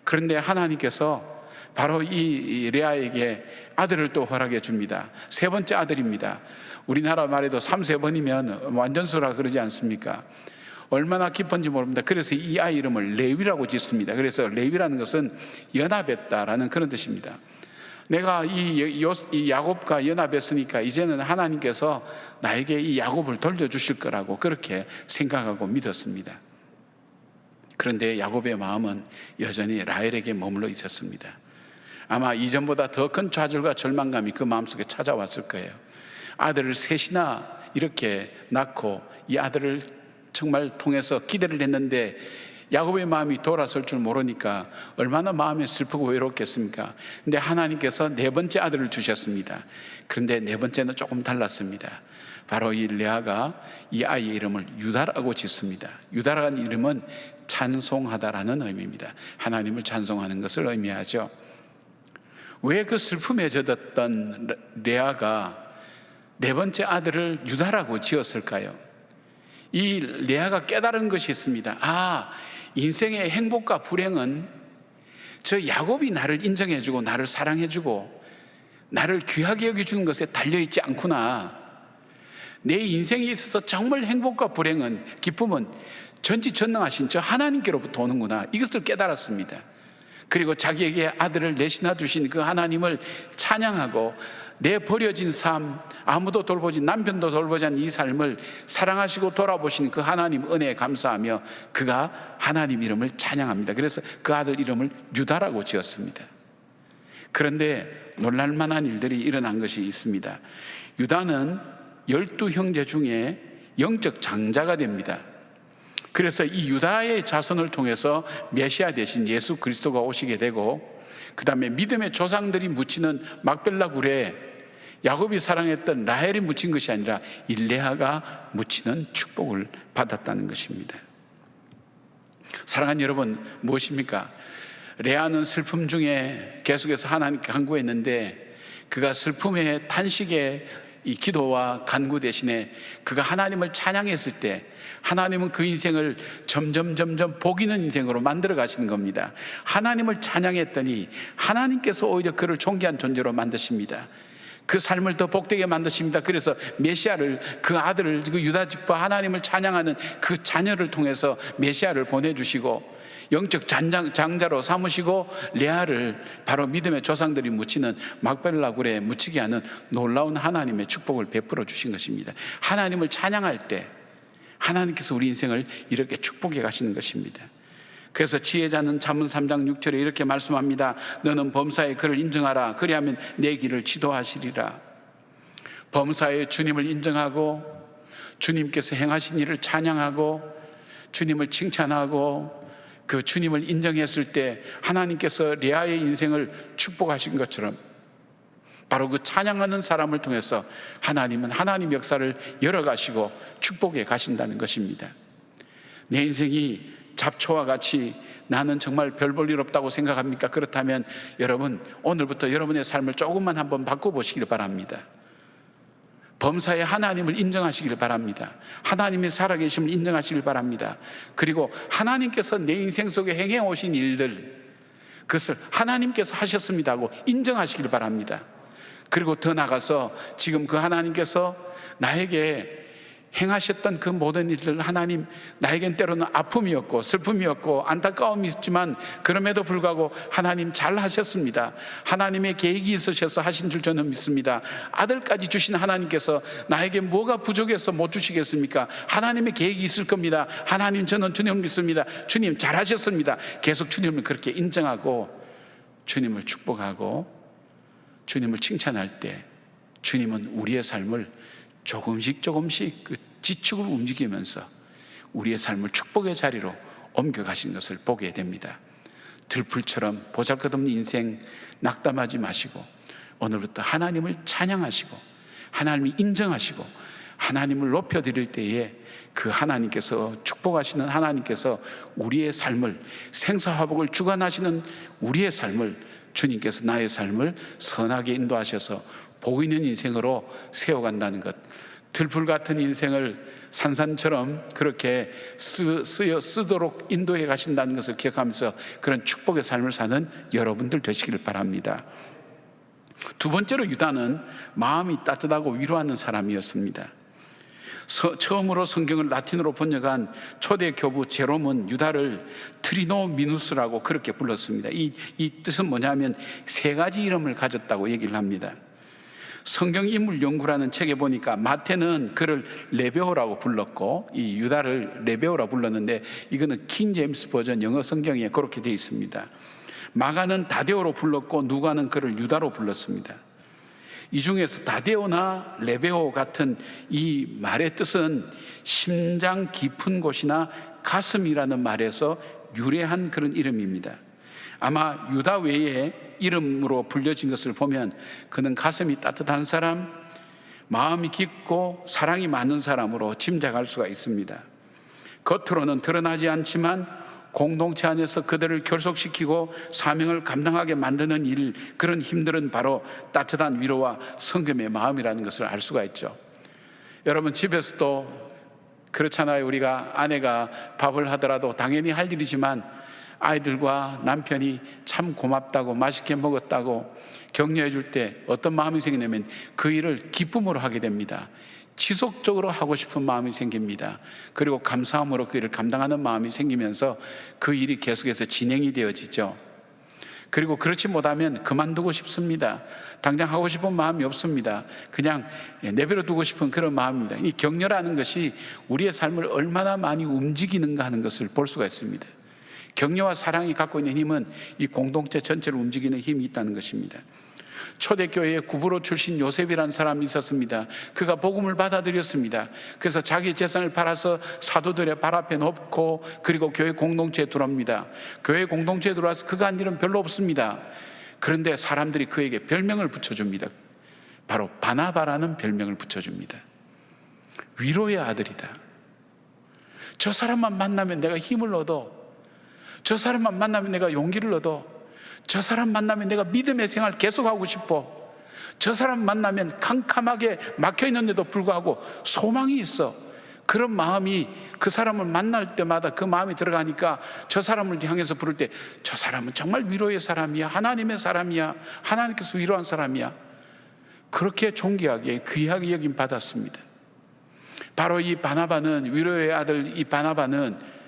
그런데 하나님께서 바로 이 레아에게 아들을 또 허락해 줍니다. 세 번째 아들입니다. 우리나라 말에도 3-4번이면 완전수라 그러지 않습니까? 얼마나 깊은지 모릅니다. 그래서 이 아이 이름을 레위라고 짓습니다. 그래서 레위라는 것은 연합했다라는 그런 뜻입니다. 내가 이 야곱과 연합했으니까 이제는 하나님께서 나에게 이 야곱을 돌려주실 거라고 그렇게 생각하고 믿었습니다. 그런데 야곱의 마음은 여전히 라헬에게 머물러 있었습니다. 아마 이전보다 더 큰 좌절과 절망감이 그 마음속에 찾아왔을 거예요. 아들을 셋이나 이렇게 낳고 이 아들을 정말 통해서 기대를 했는데 야곱의 마음이 돌아설 줄 모르니까 얼마나 마음이 슬프고 외롭겠습니까? 근데 하나님께서 네 번째 아들을 주셨습니다. 그런데 네 번째는 조금 달랐습니다. 바로 이 레아가 이 아이의 이름을 유다라고 짓습니다. 유다라는 이름은 찬송하다라는 의미입니다. 하나님을 찬송하는 것을 의미하죠. 왜 그 슬픔에 젖었던 레아가 네 번째 아들을 유다라고 지었을까요? 이 레아가 깨달은 것이 있습니다. 인생의 행복과 불행은 저 야곱이 나를 인정해주고 나를 사랑해주고 나를 귀하게 여겨주는 것에 달려있지 않구나. 내 인생에 있어서 정말 행복과 불행은, 기쁨은 전지전능하신 저 하나님께로부터 오는구나. 이것을 깨달았습니다. 그리고 자기에게 아들을 내시나 주신 그 하나님을 찬양하고 내 버려진 삶, 아무도 돌보지, 남편도 돌보지 않은 이 삶을 사랑하시고 돌아보신 그 하나님 은혜에 감사하며 그가 하나님 이름을 찬양합니다. 그래서 그 아들 이름을 유다라고 지었습니다. 그런데 놀랄만한 일들이 일어난 것이 있습니다. 유다는 12형제 중에 영적 장자가 됩니다. 그래서 이 유다의 자손을 통해서 메시아 대신 예수 그리스도가 오시게 되고, 그 다음에 믿음의 조상들이 묻히는 막벨라 굴에 야곱이 사랑했던 라헬이 묻힌 것이 아니라 이 레아가 묻히는 축복을 받았다는 것입니다. 사랑하는 여러분, 무엇입니까? 레아는 슬픔 중에 계속해서 하나님께 간구했는데 그가 슬픔의 탄식의 이 기도와 간구 대신에 그가 하나님을 찬양했을 때 하나님은 그 인생을 점점 복 있는 인생으로 만들어 가시는 겁니다. 하나님을 찬양했더니 하나님께서 오히려 그를 존귀한 존재로 만드십니다. 그 삶을 더 복되게 만드십니다. 그래서 메시아를, 그 아들을, 그 유다 집과 하나님을 찬양하는 그 자녀를 통해서 메시아를 보내주시고 영적 장자로 삼으시고 레아를 바로 믿음의 조상들이 묻히는 막벨라 굴에 묻히게 하는 놀라운 하나님의 축복을 베풀어 주신 것입니다. 하나님을 찬양할 때 하나님께서 우리 인생을 이렇게 축복해 가시는 것입니다. 그래서 지혜자는 잠언 3장 6절에 이렇게 말씀합니다. 너는 범사에 그를 인정하라. 그리하면 내 길을 지도하시리라. 범사에 주님을 인정하고 주님께서 행하신 일을 찬양하고 주님을 칭찬하고 그 주님을 인정했을 때 하나님께서 레아의 인생을 축복하신 것처럼 바로 그 찬양하는 사람을 통해서 하나님은 하나님 역사를 열어가시고 축복해 가신다는 것입니다. 내 인생이 잡초와 같이 나는 정말 별 볼 일 없다고 생각합니까? 그렇다면 여러분, 오늘부터 여러분의 삶을 조금만 한번 바꿔보시길 바랍니다. 범사에 하나님을 인정하시길 바랍니다. 하나님의 살아계심을 인정하시길 바랍니다. 그리고 하나님께서 내 인생 속에 행해 오신 일들, 그것을 하나님께서 하셨습니다 하고 인정하시길 바랍니다. 그리고 더 나아가서 지금 그 하나님께서 나에게 행하셨던 그 모든 일들, 하나님, 나에겐 때로는 아픔이었고 슬픔이었고 안타까움이 있지만 그럼에도 불구하고 하나님 잘 하셨습니다. 하나님의 계획이 있으셔서 하신 줄 저는 믿습니다. 아들까지 주신 하나님께서 나에게 뭐가 부족해서 못 주시겠습니까? 하나님의 계획이 있을 겁니다. 하나님, 저는 주님을 믿습니다. 주님 잘 하셨습니다. 계속 주님을 그렇게 인정하고 주님을 축복하고 주님을 칭찬할 때 주님은 우리의 삶을 조금씩 그 지축을 움직이면서 우리의 삶을 축복의 자리로 옮겨가신 것을 보게 됩니다. 들풀처럼 보잘것없는 인생 낙담하지 마시고 오늘부터 하나님을 찬양하시고 하나님을 인정하시고 하나님을 높여드릴 때에 그 하나님께서 축복하시는 하나님께서 우리의 삶을 생사화복을 주관하시는 우리의 삶을 주님께서 나의 삶을 선하게 인도하셔서 복 있는 인생으로 세워간다는 것, 들풀 같은 인생을 산산처럼 그렇게 쓰도록 인도해 가신다는 것을 기억하면서 그런 축복의 삶을 사는 여러분들 되시길 바랍니다. 두 번째로 유다는 마음이 따뜻하고 위로하는 사람이었습니다. 처음으로 성경을 라틴어로 번역한 초대 교부 제롬은 유다를 트리노미누스라고 그렇게 불렀습니다. 이 뜻은 뭐냐면 세 가지 이름을 가졌다고 얘기를 합니다. 성경인물연구라는 책에 보니까 마태는 그를 레베오라고 불렀고 이 유다를 레베오라 불렀는데 이거는 킹 제임스 버전 영어 성경에 그렇게 되어 있습니다. 마가는 다데오로 불렀고 누가는 그를 유다로 불렀습니다. 이 중에서 다데오나 레베오 같은 이 말의 뜻은 심장 깊은 곳이나 가슴이라는 말에서 유래한 그런 이름입니다. 아마 유다 외에 이름으로 불려진 것을 보면 그는 가슴이 따뜻한 사람, 마음이 깊고 사랑이 많은 사람으로 짐작할 수가 있습니다. 겉으로는 드러나지 않지만 공동체 안에서 그들을 결속시키고 사명을 감당하게 만드는 일, 그런 힘들은 바로 따뜻한 위로와 성금의 마음이라는 것을 알 수가 있죠. 여러분, 집에서도 그렇잖아요. 우리가 아내가 밥을 하더라도 당연히 할 일이지만 아이들과 남편이 참 고맙다고 맛있게 먹었다고 격려해 줄 때 어떤 마음이 생기냐면 그 일을 기쁨으로 하게 됩니다. 지속적으로 하고 싶은 마음이 생깁니다. 그리고 감사함으로 그 일을 감당하는 마음이 생기면서 그 일이 계속해서 진행이 되어지죠. 그리고 그렇지 못하면 그만두고 싶습니다. 당장 하고 싶은 마음이 없습니다. 그냥 내버려 두고 싶은 그런 마음입니다. 이 격려라는 것이 우리의 삶을 얼마나 많이 움직이는가 하는 것을 볼 수가 있습니다. 격려와 사랑이 갖고 있는 힘은 이 공동체 전체를 움직이는 힘이 있다는 것입니다. 초대교회에 구브로 출신 요셉이라는 사람이 있었습니다. 그가 복음을 받아들였습니다. 그래서 자기 재산을 팔아서 사도들의 발 앞에 놓고 그리고 교회 공동체에 들어옵니다. 교회 공동체에 들어와서 그가 한 일은 별로 없습니다. 그런데 사람들이 그에게 별명을 붙여줍니다. 바로 바나바라는 별명을 붙여줍니다. 위로의 아들이다. 저 사람만 만나면 내가 힘을 얻어. 저 사람만 만나면 내가 용기를 얻어. 저 사람 만나면 내가 믿음의 생활 계속하고 싶어. 저 사람 만나면 캄캄하게 막혀있는데도 불구하고 소망이 있어. 그런 마음이 그 사람을 만날 때마다 그 마음이 들어가니까 저 사람을 향해서 부를 때 저 사람은 정말 위로의 사람이야. 하나님의 사람이야. 하나님께서 위로한 사람이야. 그렇게 존귀하게 귀하게 여김 받았습니다. 바로 이 바나바는, 위로의 아들 이 바나바는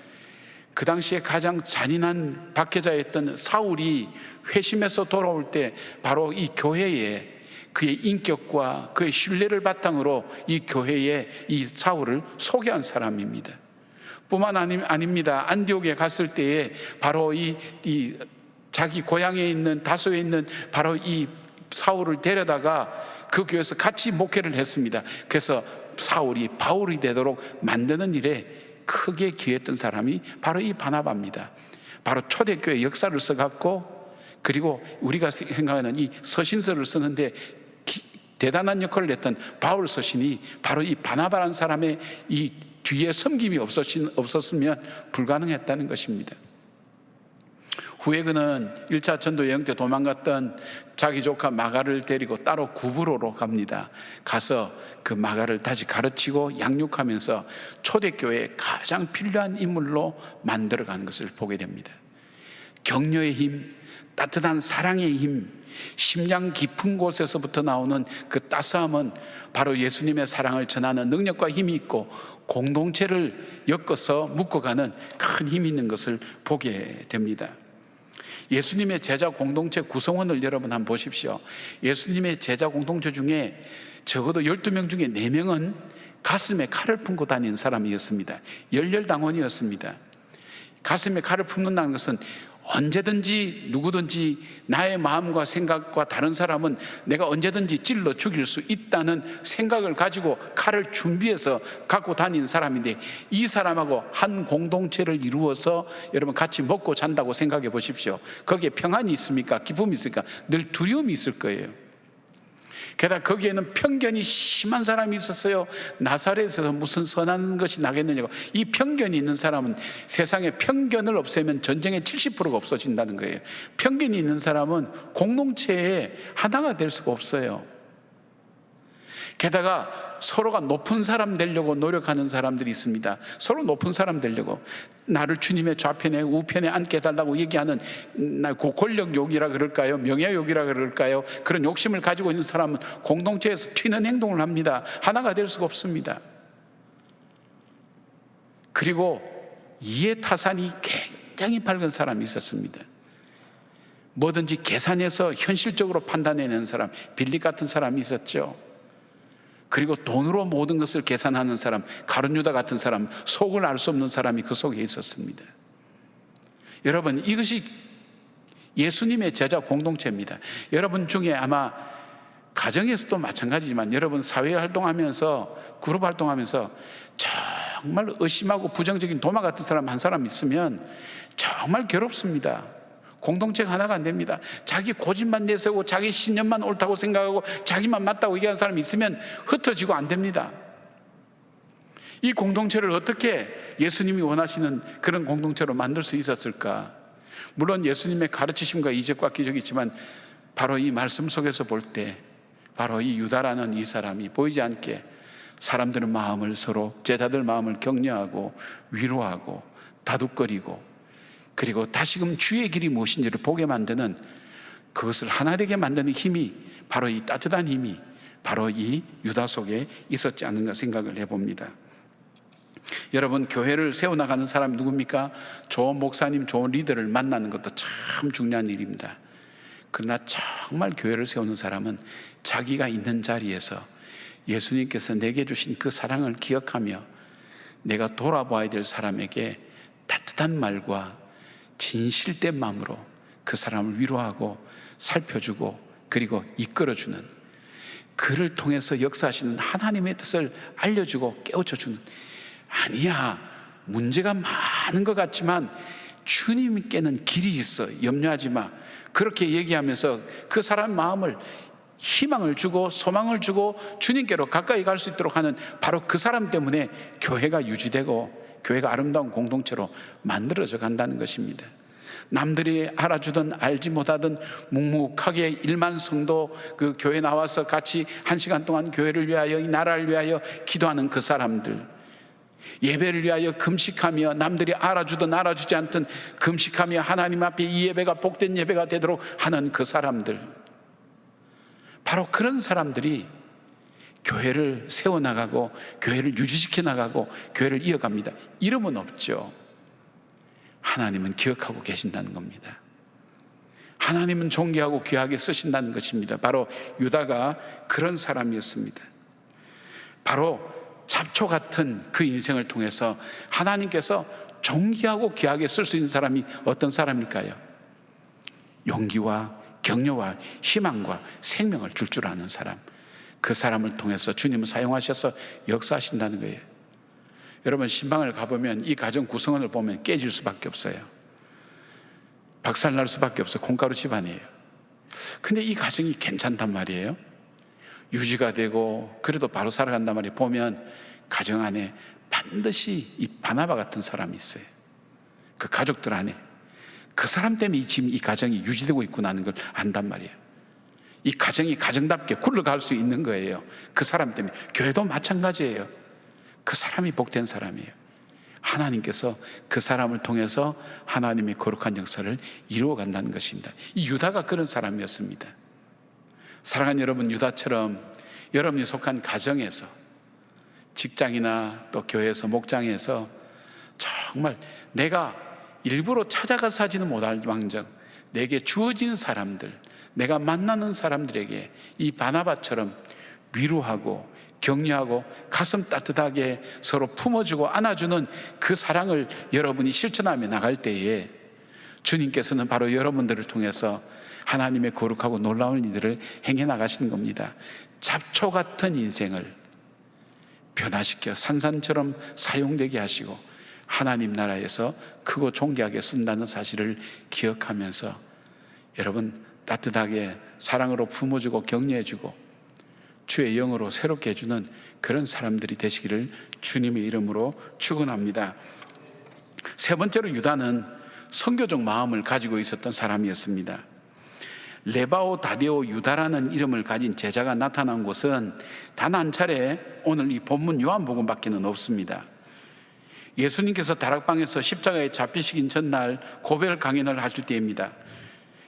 그 당시에 가장 잔인한 박해자였던 사울이 회심해서 돌아올 때 바로 이 교회에 그의 인격과 그의 신뢰를 바탕으로 이 교회에 이 사울을 소개한 사람입니다. 뿐만 아닙니다. 안디옥에 갔을 때에 바로 이 자기 고향에 있는 다소에 있는 바로 이 사울을 데려다가 그 교회에서 같이 목회를 했습니다. 그래서 사울이 바울이 되도록 만드는 일에 크게 기여했던 사람이 바로 이 바나바입니다. 바로 초대교회 역사를 써갖고, 그리고 우리가 생각하는 이 서신서를 쓰는데 대단한 역할을 했던 바울 서신이 바로 이 바나바라는 사람의 이 뒤에 섬김이 없었으면 불가능했다는 것입니다. 후에 그는 1차 전도 여행 때 도망갔던 자기 조카 마가를 데리고 따로 구브로로 갑니다. 가서 그 마가를 다시 가르치고 양육하면서 초대교회에 가장 필요한 인물로 만들어가는 것을 보게 됩니다. 격려의 힘, 따뜻한 사랑의 힘, 심장 깊은 곳에서부터 나오는 그 따스함은 바로 예수님의 사랑을 전하는 능력과 힘이 있고, 공동체를 엮어서 묶어가는 큰 힘이 있는 것을 보게 됩니다. 예수님의 제자 공동체 구성원을 여러분 한번 보십시오. 예수님의 제자 공동체 중에 적어도 12명 중에 4명은 가슴에 칼을 품고 다니는 사람이었습니다. 열렬당원이었습니다. 가슴에 칼을 품는다는 것은 언제든지 누구든지 나의 마음과 생각과 다른 사람은 내가 언제든지 찔러 죽일 수 있다는 생각을 가지고 칼을 준비해서 갖고 다니는 사람인데, 이 사람하고 한 공동체를 이루어서 여러분 같이 먹고 잔다고 생각해 보십시오. 거기에 평안이 있습니까? 기쁨이 있습니까? 늘 두려움이 있을 거예요. 게다가 거기에는 편견이 심한 사람이 있었어요. 나사렛에서 무슨 선한 것이 나겠느냐고. 이 편견이 있는 사람은, 세상에 편견을 없애면 전쟁의 70%가 없어진다는 거예요. 편견이 있는 사람은 공동체에 하나가 될 수가 없어요. 게다가 서로가 높은 사람 되려고 노력하는 사람들이 있습니다. 서로 높은 사람 되려고, 나를 주님의 좌편에 우편에 앉게 해달라고 얘기하는 권력욕이라 그럴까요? 명예욕이라 그럴까요? 그런 욕심을 가지고 있는 사람은 공동체에서 튀는 행동을 합니다. 하나가 될 수가 없습니다. 그리고 이해타산이 굉장히 밝은 사람이 있었습니다. 뭐든지 계산해서 현실적으로 판단해내는 사람, 빌립 같은 사람이 있었죠. 그리고 돈으로 모든 것을 계산하는 사람, 가룟유다 같은 사람, 속을 알 수 없는 사람이 그 속에 있었습니다. 여러분, 이것이 예수님의 제자 공동체입니다. 여러분 중에 아마 가정에서도 마찬가지지만, 여러분 사회 활동하면서, 그룹 활동하면서 정말 의심하고 부정적인 도마 같은 사람 한 사람 있으면 정말 괴롭습니다. 공동체가 하나가 안 됩니다. 자기 고집만 내세우고 자기 신념만 옳다고 생각하고 자기만 맞다고 얘기하는 사람이 있으면 흩어지고 안 됩니다. 이 공동체를 어떻게 예수님이 원하시는 그런 공동체로 만들 수 있었을까? 물론 예수님의 가르치심과 이적과 기적이 있지만, 바로 이 말씀 속에서 볼 때 바로 이 유다라는 이 사람이 보이지 않게 사람들의 마음을, 서로 제자들 마음을 격려하고 위로하고 다독거리고, 그리고 다시금 주의 길이 무엇인지를 보게 만드는, 그것을 하나 되게 만드는 힘이, 바로 이 따뜻한 힘이 바로 이 유다 속에 있었지 않는가 생각을 해봅니다. 여러분, 교회를 세워나가는 사람이 누굽니까? 좋은 목사님, 좋은 리더를 만나는 것도 참 중요한 일입니다. 그러나 정말 교회를 세우는 사람은 자기가 있는 자리에서 예수님께서 내게 주신 그 사랑을 기억하며 내가 돌아봐야 될 사람에게 따뜻한 말과 진실된 마음으로 그 사람을 위로하고 살펴주고, 그리고 이끌어주는, 그를 통해서 역사하시는 하나님의 뜻을 알려주고 깨우쳐주는, 아니야, 문제가 많은 것 같지만 주님께는 길이 있어, 염려하지 마, 그렇게 얘기하면서 그 사람 마음을, 희망을 주고 소망을 주고 주님께로 가까이 갈 수 있도록 하는, 바로 그 사람 때문에 교회가 유지되고 교회가 아름다운 공동체로 만들어져 간다는 것입니다. 남들이 알아주든 알지 못하든 묵묵하게 1만 성도 그 교회 나와서 같이 1시간 동안 교회를 위하여, 이 나라를 위하여 기도하는 그 사람들, 예배를 위하여 금식하며 남들이 알아주든 알아주지 않든 금식하며 하나님 앞에 이 예배가 복된 예배가 되도록 하는 그 사람들, 바로 그런 사람들이 교회를 세워나가고 교회를 유지시켜 나가고 교회를 이어갑니다. 이름은 없죠. 하나님은 기억하고 계신다는 겁니다. 하나님은 존귀하고 귀하게 쓰신다는 것입니다. 바로 유다가 그런 사람이었습니다. 바로 잡초 같은 그 인생을 통해서 하나님께서 존귀하고 귀하게 쓸 수 있는 사람이 어떤 사람일까요? 용기와 격려와 희망과 생명을 줄 아는 사람, 그 사람을 통해서 주님을 사용하셔서 역사하신다는 거예요. 여러분, 신방을 가보면 이 가정 구성원을 보면 깨질 수밖에 없어요. 박살날 수밖에 없어요. 콩가루 집안이에요. 근데 이 가정이 괜찮단 말이에요. 유지가 되고 그래도 바로 살아간단 말이에요. 보면 가정 안에 반드시 이 바나바 같은 사람이 있어요. 그 가족들 안에. 그 사람 때문에 지금 이 가정이 유지되고 있구나 하는 걸 안단 말이에요. 이 가정이 가정답게 굴러갈 수 있는 거예요. 그 사람 때문에. 교회도 마찬가지예요. 그 사람이 복된 사람이에요. 하나님께서 그 사람을 통해서 하나님의 거룩한 역사를 이루어 간다는 것입니다. 이 유다가 그런 사람이었습니다. 사랑하는 여러분, 유다처럼 여러분이 속한 가정에서, 직장이나 또 교회에서, 목장에서 정말 내가 일부러 찾아가서 하지는 못할 망정 내게 주어지는 사람들, 내가 만나는 사람들에게 이 바나바처럼 위로하고 격려하고 가슴 따뜻하게 서로 품어주고 안아주는 그 사랑을 여러분이 실천하며 나갈 때에 주님께서는 바로 여러분들을 통해서 하나님의 거룩하고 놀라운 일들을 행해 나가시는 겁니다. 잡초 같은 인생을 변화시켜 산산처럼 사용되게 하시고 하나님 나라에서 크고 존귀하게 쓴다는 사실을 기억하면서 여러분 따뜻하게 사랑으로 품어주고 격려해주고 주의 영으로 새롭게 해주는 그런 사람들이 되시기를 주님의 이름으로 축원합니다. 세 번째로 유다는 선교적 마음을 가지고 있었던 사람이었습니다. 레바오 다데오 유다라는 이름을 가진 제자가 나타난 곳은 단 한 차례 오늘 이 본문 요한복음밖에는 없습니다. 예수님께서 다락방에서 십자가에 잡히시긴 전날 고별 강연을 하실 때입니다.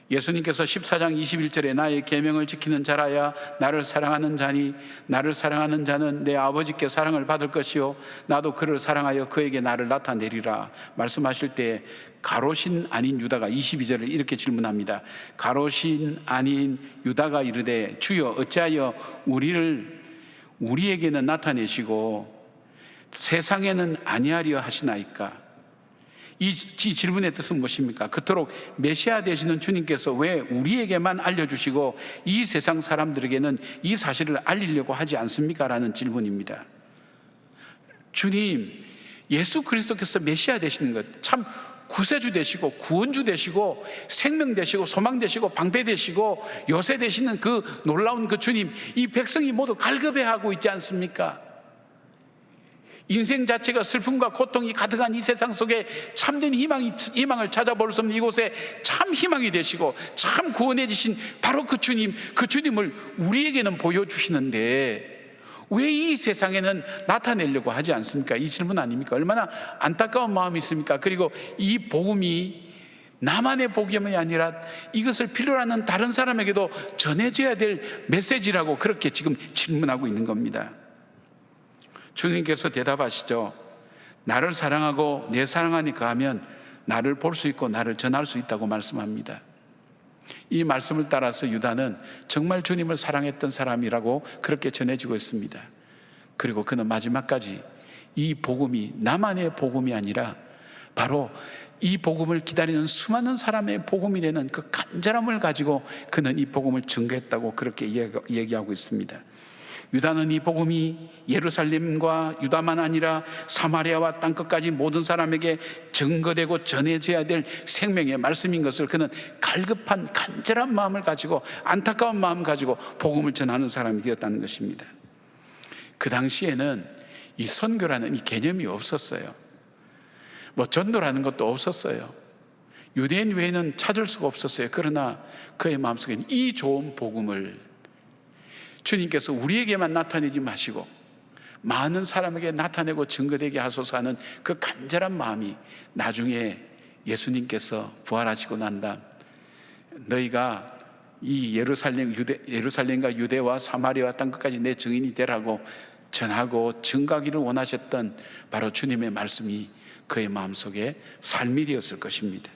예수님께서 14장 21절에 나의 계명을 지키는 자라야 나를 사랑하는 자니 나를 사랑하는 자는 내 아버지께 사랑을 받을 것이요 나도 그를 사랑하여 그에게 나를 나타내리라 말씀하실 때 가롯인 아닌 유다가 22절을 이렇게 질문합니다. 가롯인 아닌 유다가 이르되 주여 어찌하여 우리에게는 나타내시고 세상에는 아니하려 하시나이까? 이 질문의 뜻은 무엇입니까? 그토록 메시아 되시는 주님께서 왜 우리에게만 알려주시고 이 세상 사람들에게는 이 사실을 알리려고 하지 않습니까? 라는 질문입니다. 주님, 예수 그리스도께서 메시아 되시는 것, 참 구세주 되시고 구원주 되시고 생명 되시고 소망 되시고 방패 되시고 요새 되시는 그 놀라운 그 주님, 이 백성이 모두 갈급해하고 있지 않습니까? 인생 자체가 슬픔과 고통이 가득한 이 세상 속에 참된 희망을 찾아볼 수 없는 이곳에 참 희망이 되시고 참 구원해 주신 바로 그 주님을 우리에게는 보여주시는데 왜 이 세상에는 나타내려고 하지 않습니까? 이 질문 아닙니까? 얼마나 안타까운 마음이 있습니까? 그리고 이 복음이 나만의 복음이 아니라 이것을 필요로 하는 다른 사람에게도 전해져야 될 메시지라고 그렇게 지금 질문하고 있는 겁니다. 주님께서 대답하시죠. 나를 사랑하고 내 사랑 안에 거하면 나를 볼 수 있고 나를 전할 수 있다고 말씀합니다. 이 말씀을 따라서 유다는 정말 주님을 사랑했던 사람이라고 그렇게 전해지고 있습니다. 그리고 그는 마지막까지 이 복음이 나만의 복음이 아니라 바로 이 복음을 기다리는 수많은 사람의 복음이 되는 그 간절함을 가지고 그는 이 복음을 증거했다고 그렇게 얘기하고 있습니다. 유다는 이 복음이 예루살렘과 유다만 아니라 사마리아와 땅끝까지 모든 사람에게 증거되고 전해져야 될 생명의 말씀인 것을 그는 갈급한 간절한 마음을 가지고 안타까운 마음 가지고 복음을 전하는 사람이 되었다는 것입니다. 그 당시에는 이 선교라는 이 개념이 없었어요. 뭐 전도라는 것도 없었어요. 유대인 외에는 찾을 수가 없었어요. 그러나 그의 마음속에는 이 좋은 복음을 주님께서 우리에게만 나타내지 마시고 많은 사람에게 나타내고 증거되게 하소서 하는 그 간절한 마음이 나중에 예수님께서 부활하시고 난 다음 너희가 이 예루살렘과 유대와 사마리아와 땅끝까지 내 증인이 되라고 전하고 증거하기를 원하셨던 바로 주님의 말씀이 그의 마음속에 삶이 되었을 것입니다.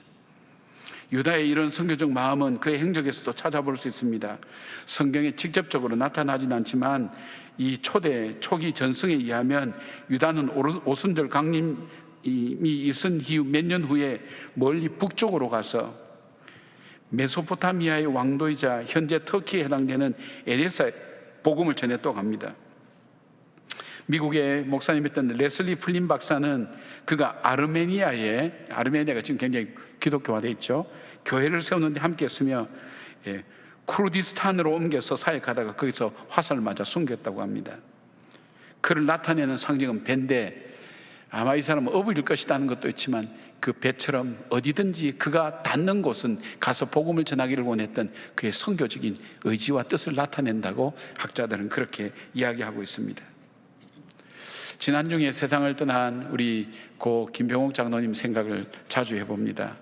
유다의 이런 선교적 마음은 그의 행적에서도 찾아볼 수 있습니다. 성경에 직접적으로 나타나진 않지만 이 초기 전승에 의하면 유다는 오순절 강림이 있은 이후 몇 년 후에 멀리 북쪽으로 가서 메소포타미아의 왕도이자 현재 터키에 해당되는 에데사에 복음을 전해 또 갑니다. 미국의 목사님이었던 레슬리 플린 박사는 그가 아르메니아가 지금 굉장히 기독교화되어 있죠. 교회를 세우는데 함께 했으며 쿠르디스탄으로 옮겨서 사역하다가 거기서 화살을 맞아 숨겼다고 합니다. 그를 나타내는 상징은 배인데 아마 이 사람은 업을 잃을 것이라는 것도 있지만 그 배처럼 어디든지 그가 닿는 곳은 가서 복음을 전하기를 원했던 그의 선교적인 의지와 뜻을 나타낸다고 학자들은 그렇게 이야기하고 있습니다. 지난 중에 세상을 떠난 우리 고 김병옥 장로님 생각을 자주 해봅니다.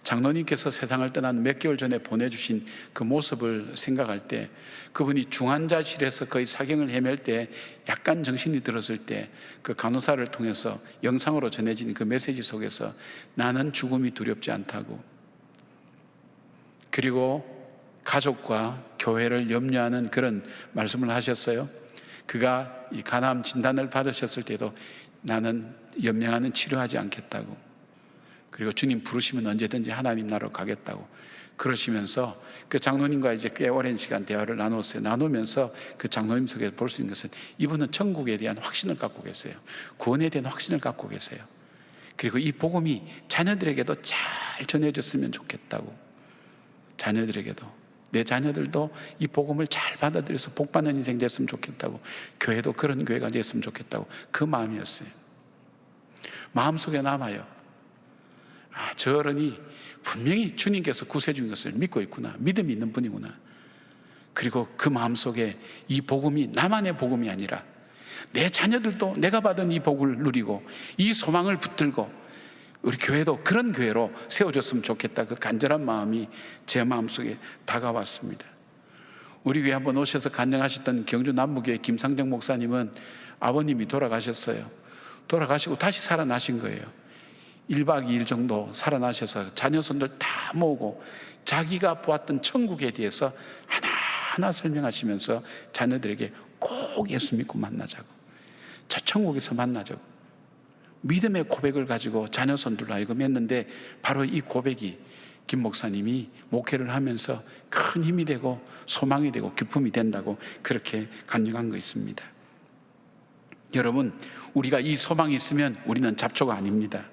장로님께서 세상을 떠난 몇 개월 전에 보내주신 그 모습을 생각할 때, 그분이 중환자실에서 거의 사경을 헤맬 때 약간 정신이 들었을 때 그 간호사를 통해서 영상으로 전해진 그 메시지 속에서 나는 죽음이 두렵지 않다고, 그리고 가족과 교회를 염려하는 그런 말씀을 하셨어요. 그가 이 간암 진단을 받으셨을 때도 나는 연명하는 치료하지 않겠다고, 그리고 주님 부르시면 언제든지 하나님 나라로 가겠다고 그러시면서 그 장로님과 이제 꽤 오랜 시간 대화를 나눴어요. 나누면서 그 장로님 속에서 볼 수 있는 것은 이분은 천국에 대한 확신을 갖고 계세요. 구원에 대한 확신을 갖고 계세요. 그리고 이 복음이 자녀들에게도 잘 전해졌으면 좋겠다고, 자녀들에게도, 내 자녀들도 이 복음을 잘 받아들여서 복받는 인생 됐으면 좋겠다고, 교회도 그런 교회가 됐으면 좋겠다고, 그 마음이었어요. 마음속에 남아요. 저 어른이 분명히 주님께서 구세 주인 것을 믿고 있구나, 믿음이 있는 분이구나. 그리고 그 마음속에 이 복음이 나만의 복음이 아니라 내 자녀들도 내가 받은 이 복을 누리고 이 소망을 붙들고 우리 교회도 그런 교회로 세워졌으면 좋겠다, 그 간절한 마음이 제 마음속에 다가왔습니다. 우리 교회 한번 오셔서 간증하셨던 경주 남부교회 김상정 목사님은 아버님이 돌아가셨어요. 돌아가시고 다시 살아나신 거예요. 1박 2일 정도 살아나셔서 자녀 손들 다 모으고 자기가 보았던 천국에 대해서 하나하나 설명하시면서 자녀들에게 꼭 예수 믿고 만나자고, 저 천국에서 만나자고 믿음의 고백을 가지고 자녀 손들로 하여금 했는데, 바로 이 고백이 김 목사님이 목회를 하면서 큰 힘이 되고 소망이 되고 기쁨이 된다고 그렇게 간증한 거 있습니다. 여러분, 우리가 이 소망이 있으면 우리는 잡초가 아닙니다.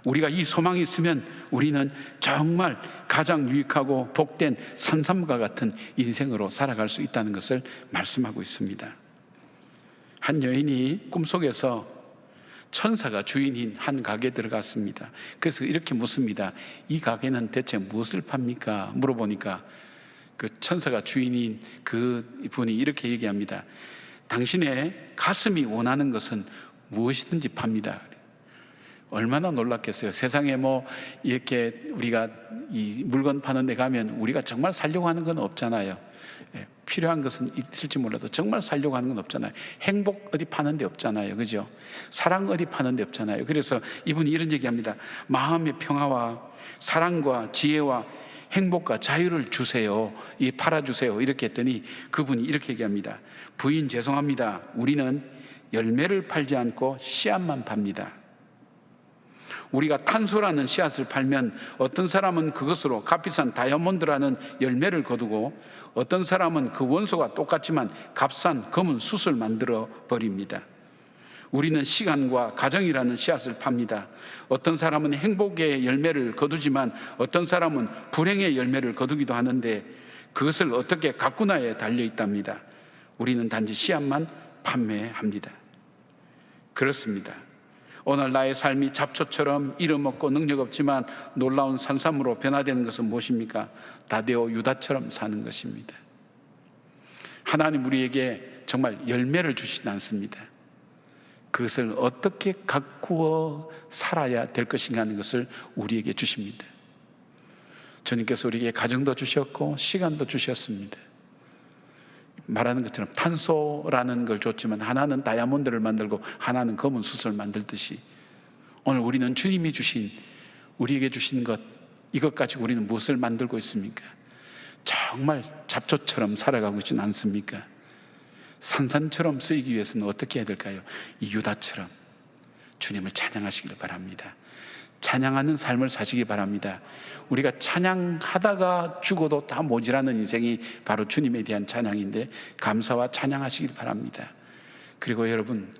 우리가 이 소망이 있으면 우리는 정말 가장 유익하고 복된 산삼과 같은 인생으로 살아갈 수 있다는 것을 말씀하고 있습니다. 한 여인이 꿈속에서 천사가 주인인 한 가게에 들어갔습니다. 그래서 이렇게 묻습니다. 이 가게는 대체 무엇을 팝니까? 물어보니까 그 천사가 주인인 그 분이 이렇게 얘기합니다. 당신의 가슴이 원하는 것은 무엇이든지 팝니다. 얼마나 놀랐겠어요. 세상에 뭐 이렇게 우리가 이 물건 파는 데 가면 우리가 정말 살려고 하는 건 없잖아요. 필요한 것은 있을지 몰라도 정말 살려고 하는 건 없잖아요. 행복 어디 파는 데 없잖아요. 그죠? 사랑 어디 파는 데 없잖아요. 그래서 이분이 이런 얘기합니다. 마음의 평화와 사랑과 지혜와 행복과 자유를 주세요. 팔아주세요. 이렇게 했더니 그분이 이렇게 얘기합니다. 부인 죄송합니다. 우리는 열매를 팔지 않고 씨앗만 팝니다. 우리가 탄소라는 씨앗을 팔면 어떤 사람은 그것으로 값비싼 다이아몬드라는 열매를 거두고 어떤 사람은 그 원소가 똑같지만 값싼 검은 숯을 만들어 버립니다. 우리는 시간과 가정이라는 씨앗을 팝니다. 어떤 사람은 행복의 열매를 거두지만 어떤 사람은 불행의 열매를 거두기도 하는데 그것을 어떻게 가꾸나에 달려 있답니다. 우리는 단지 씨앗만 판매합니다. 그렇습니다. 오늘 나의 삶이 잡초처럼 이름 없고 능력 없지만 놀라운 산삼으로 변화되는 것은 무엇입니까? 다데오 유다처럼 사는 것입니다. 하나님 우리에게 정말 열매를 주시지 않습니다. 그것을 어떻게 가꾸어 살아야 될 것인가 하는 것을 우리에게 주십니다. 주님께서 우리에게 가정도 주셨고 시간도 주셨습니다. 말하는 것처럼 탄소라는 걸 줬지만 하나는 다이아몬드를 만들고 하나는 검은 숯을 만들듯이 오늘 우리는 주님이 주신, 우리에게 주신 것, 이것 가지고 우리는 무엇을 만들고 있습니까? 정말 잡초처럼 살아가고 있지는 않습니까? 산산처럼 쓰이기 위해서는 어떻게 해야 될까요? 이 유다처럼 주님을 찬양하시길 바랍니다. 찬양하는 삶을 사시기 바랍니다. 우리가 찬양하다가 죽어도 다 모자라는 인생이 바로 주님에 대한 찬양인데, 감사와 찬양하시길 바랍니다. 그리고 여러분,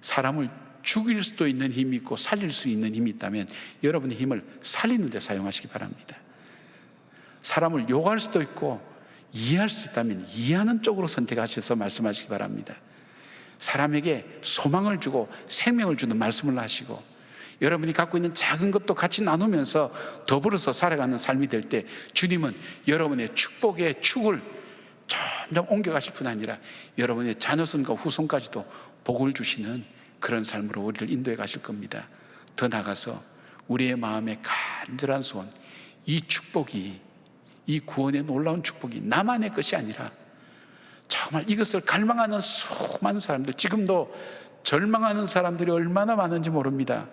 사람을 죽일 수도 있는 힘이 있고 살릴 수 있는 힘이 있다면 여러분의 힘을 살리는 데 사용하시기 바랍니다. 사람을 욕할 수도 있고 이해할 수도 있다면 이해하는 쪽으로 선택하셔서 말씀하시기 바랍니다. 사람에게 소망을 주고 생명을 주는 말씀을 하시고, 여러분이 갖고 있는 작은 것도 같이 나누면서 더불어서 살아가는 삶이 될 때 주님은 여러분의 축복의 축을 점점 옮겨가실 뿐 아니라 여러분의 자녀손과 후손까지도 복을 주시는 그런 삶으로 우리를 인도해 가실 겁니다. 더 나아가서 우리의 마음의 간절한 소원, 이 축복이, 이 구원의 놀라운 축복이 나만의 것이 아니라 정말 이것을 갈망하는 수많은 사람들, 지금도 절망하는 사람들이 얼마나 많은지 모릅니다.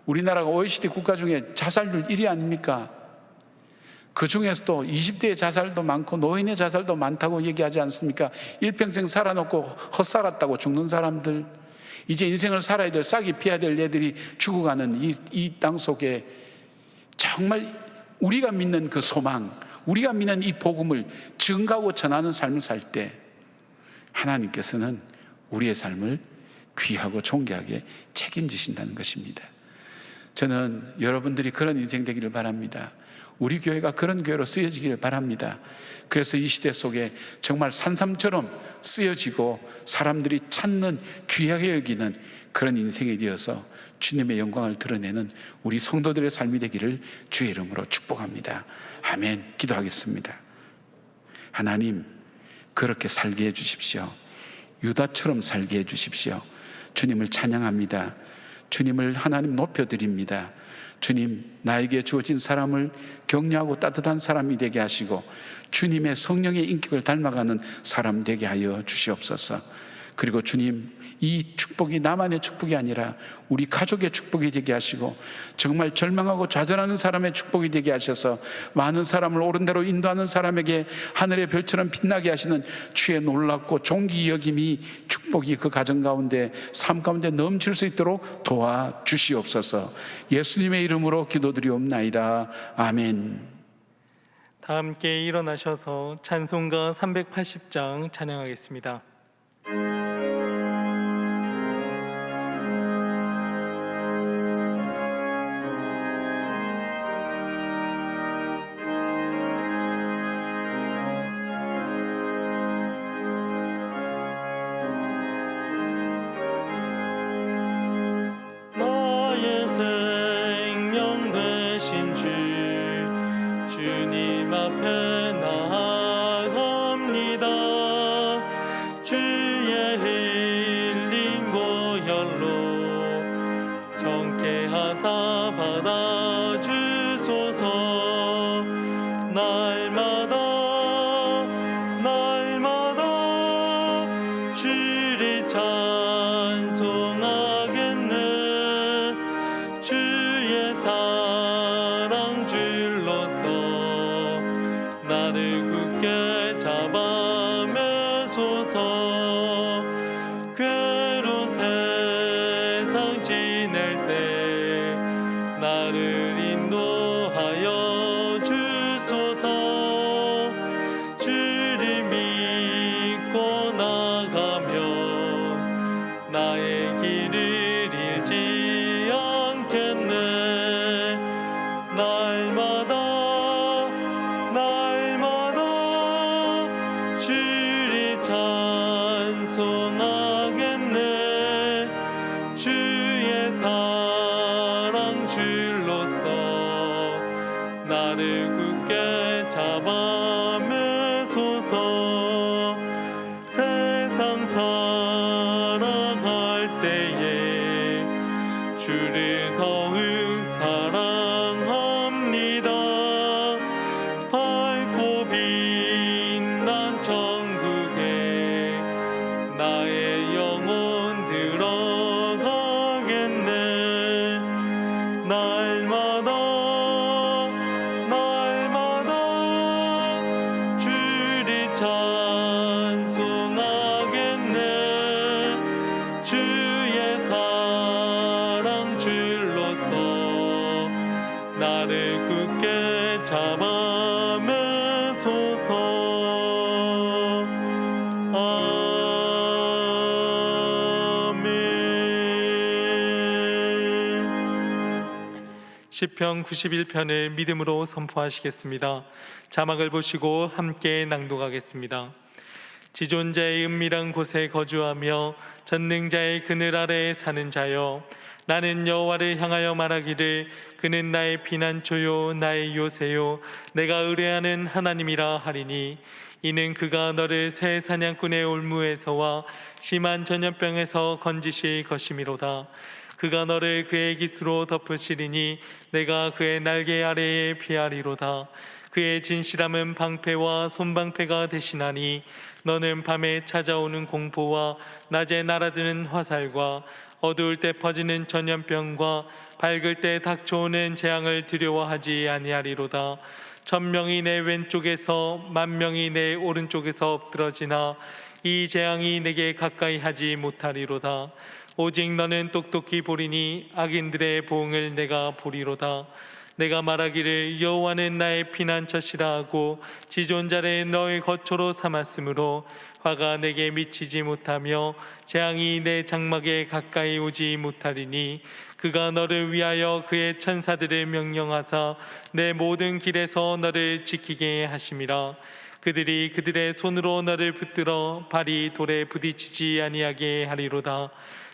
우리나라가 OECD 국가 중에 자살률 1위 아닙니까? 그 중에서도 20대의 자살도 많고 노인의 자살도 많다고 얘기하지 않습니까? 일평생 살아놓고 헛살았다고 죽는 사람들, 이제 인생을 살아야 될, 싹이 피해야 될 애들이 죽어가는 이 땅 속에 정말 우리가 믿는 그 소망, 우리가 믿는 이 복음을 증가하고 전하는 삶을 살 때 하나님께서는 우리의 삶을 귀하고 존귀하게 책임지신다는 것입니다. 저는 여러분들이 그런 인생 되기를 바랍니다. 우리 교회가 그런 교회로 쓰여지기를 바랍니다. 그래서 이 시대 속에 정말 산삼처럼 쓰여지고 사람들이 찾는, 귀하게 여기는 그런 인생이 되어서 주님의 영광을 드러내는 우리 성도들의 삶이 되기를 주의 이름으로 축복합니다. 아멘. 기도하겠습니다. 하나님, 그렇게 살게 해 주십시오. 유다처럼 살게 해 주십시오. 주님을 찬양합니다. 주님을 하나님 높여드립니다. 주님, 나에게 주어진 사람을 격려하고 따뜻한 사람이 되게 하시고 주님의 성령의 인격을 닮아가는 사람 되게 하여 주시옵소서. 그리고 주님, 이 축복이 나만의 축복이 아니라 우리 가족의 축복이 되게 하시고 정말 절망하고 좌절하는 사람의 축복이 되게 하셔서 많은 사람을 옳은 대로 인도하는 사람에게 하늘의 별처럼 빛나게 하시는 주의 놀랍고 존귀 여김이, 축복이 그 가정 가운데, 삶 가운데 넘칠 수 있도록 도와주시옵소서. 예수님의 이름으로 기도드리옵나이다. 아멘. 다 함께 일어나셔서 찬송가 380장 찬양하겠습니다. 나의 생명 되신 주 주님 앞에 나아갑니다. 주의 흘린 보혈로 정케 하사 받아주소서. 날마다 주를 찬송하겠네. 주의 사랑 줄로서 나를 굳게 잡아매소서. 괴로운 세상 지낼 때 나를 인도하여 주소서. 주를 믿고 나가면 나의 길을 잃지 않겠네. 날마다 주를 찬송하겠네. 주의 사랑 줄로서 나를 굳게 잡아매소서. 세상 살아갈 때에 주를 더욱 사랑합니다. 밝고 빛난 천국에 나의 영혼 들어가겠네. 날마다 주를 찬송하겠네. 시편 91편을 믿음으로 선포하시겠습니다. 자막을 보시고 함께 낭독하겠습니다. 지존자의 은밀한 곳에 거주하며 전능자의 그늘 아래에 사는 자여, 나는 여호와를 향하여 말하기를 그는 나의 피난처요 나의 요새요 내가 의뢰하는 하나님이라 하리니, 이는 그가 너를 새 사냥꾼의 올무에서와 심한 전염병에서 건지실 것이미로다. 그가 너를 그의 깃으로 덮으시리니 내가 그의 날개 아래에 피하리로다. 그의 진실함은 방패와 손방패가 되시나니, 너는 밤에 찾아오는 공포와 낮에 날아드는 화살과 어두울 때 퍼지는 전염병과 밝을 때 닥쳐오는 재앙을 두려워하지 아니하리로다. 1000명이 내 왼쪽에서 10,000명이 내 오른쪽에서 엎드러지나 이 재앙이 내게 가까이 하지 못하리로다. 오직 너는 똑똑히 보리니 악인들의 보응을 내가 보리로다. 내가 말하기를 여호와는 나의 피난처시라 하고 지존자를 너의 거처로 삼았으므로 화가 내게 미치지 못하며 재앙이 내 장막에 가까이 오지 못하리니, 그가 너를 위하여 그의 천사들을 명령하사 내 모든 길에서 너를 지키게 하심이라. 그들이 그들의 손으로 너를 붙들어 발이 돌에 부딪히지 아니하게 하리로다.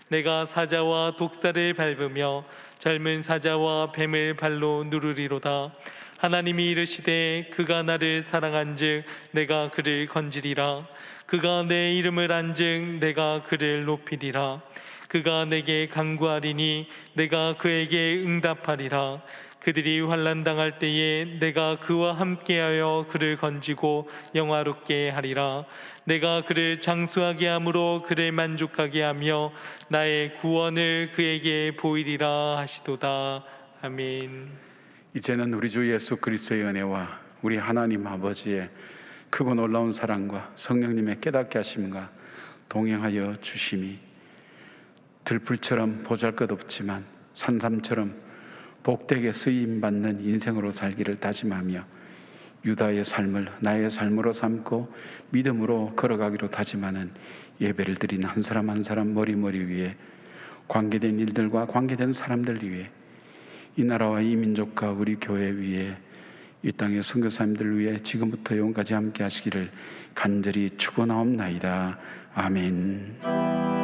내가 사자와 독사를 밟으며 젊은 사자와 뱀을 발로 누르리로다. 하나님이 이르시되 그가 나를 사랑한즉 내가 그를 건지리라. 그가 내 이름을 안즉 내가 그를 높이리라. 그가 내게 간구하리니 내가 그에게 응답하리라. 그들이 환난 당할 때에 내가 그와 함께하여 그를 건지고 영화롭게 하리라. 내가 그를 장수하게 함으로 그를 만족하게 하며 나의 구원을 그에게 보이리라 하시도다. 아멘. 이제는 우리 주 예수 그리스도의 은혜와 우리 하나님 아버지의 크고 놀라운 사랑과 성령님의 깨닫게 하심과 동행하여 주심이 들풀처럼 보잘것없지만 산삼처럼 복되게 쓰임받는 인생으로 살기를 다짐하며 유다의 삶을 나의 삶으로 삼고 믿음으로 걸어가기로 다짐하는 예배를 드리는 한 사람 한 사람 머리머리 위에 관계된 일들과 관계된 사람들 위에 이 나라와 이 민족과 우리 교회 위에 이 땅의 선교사님들 위해 지금부터 영원까지 함께 하시기를 간절히 축원하옵나이다. 아멘.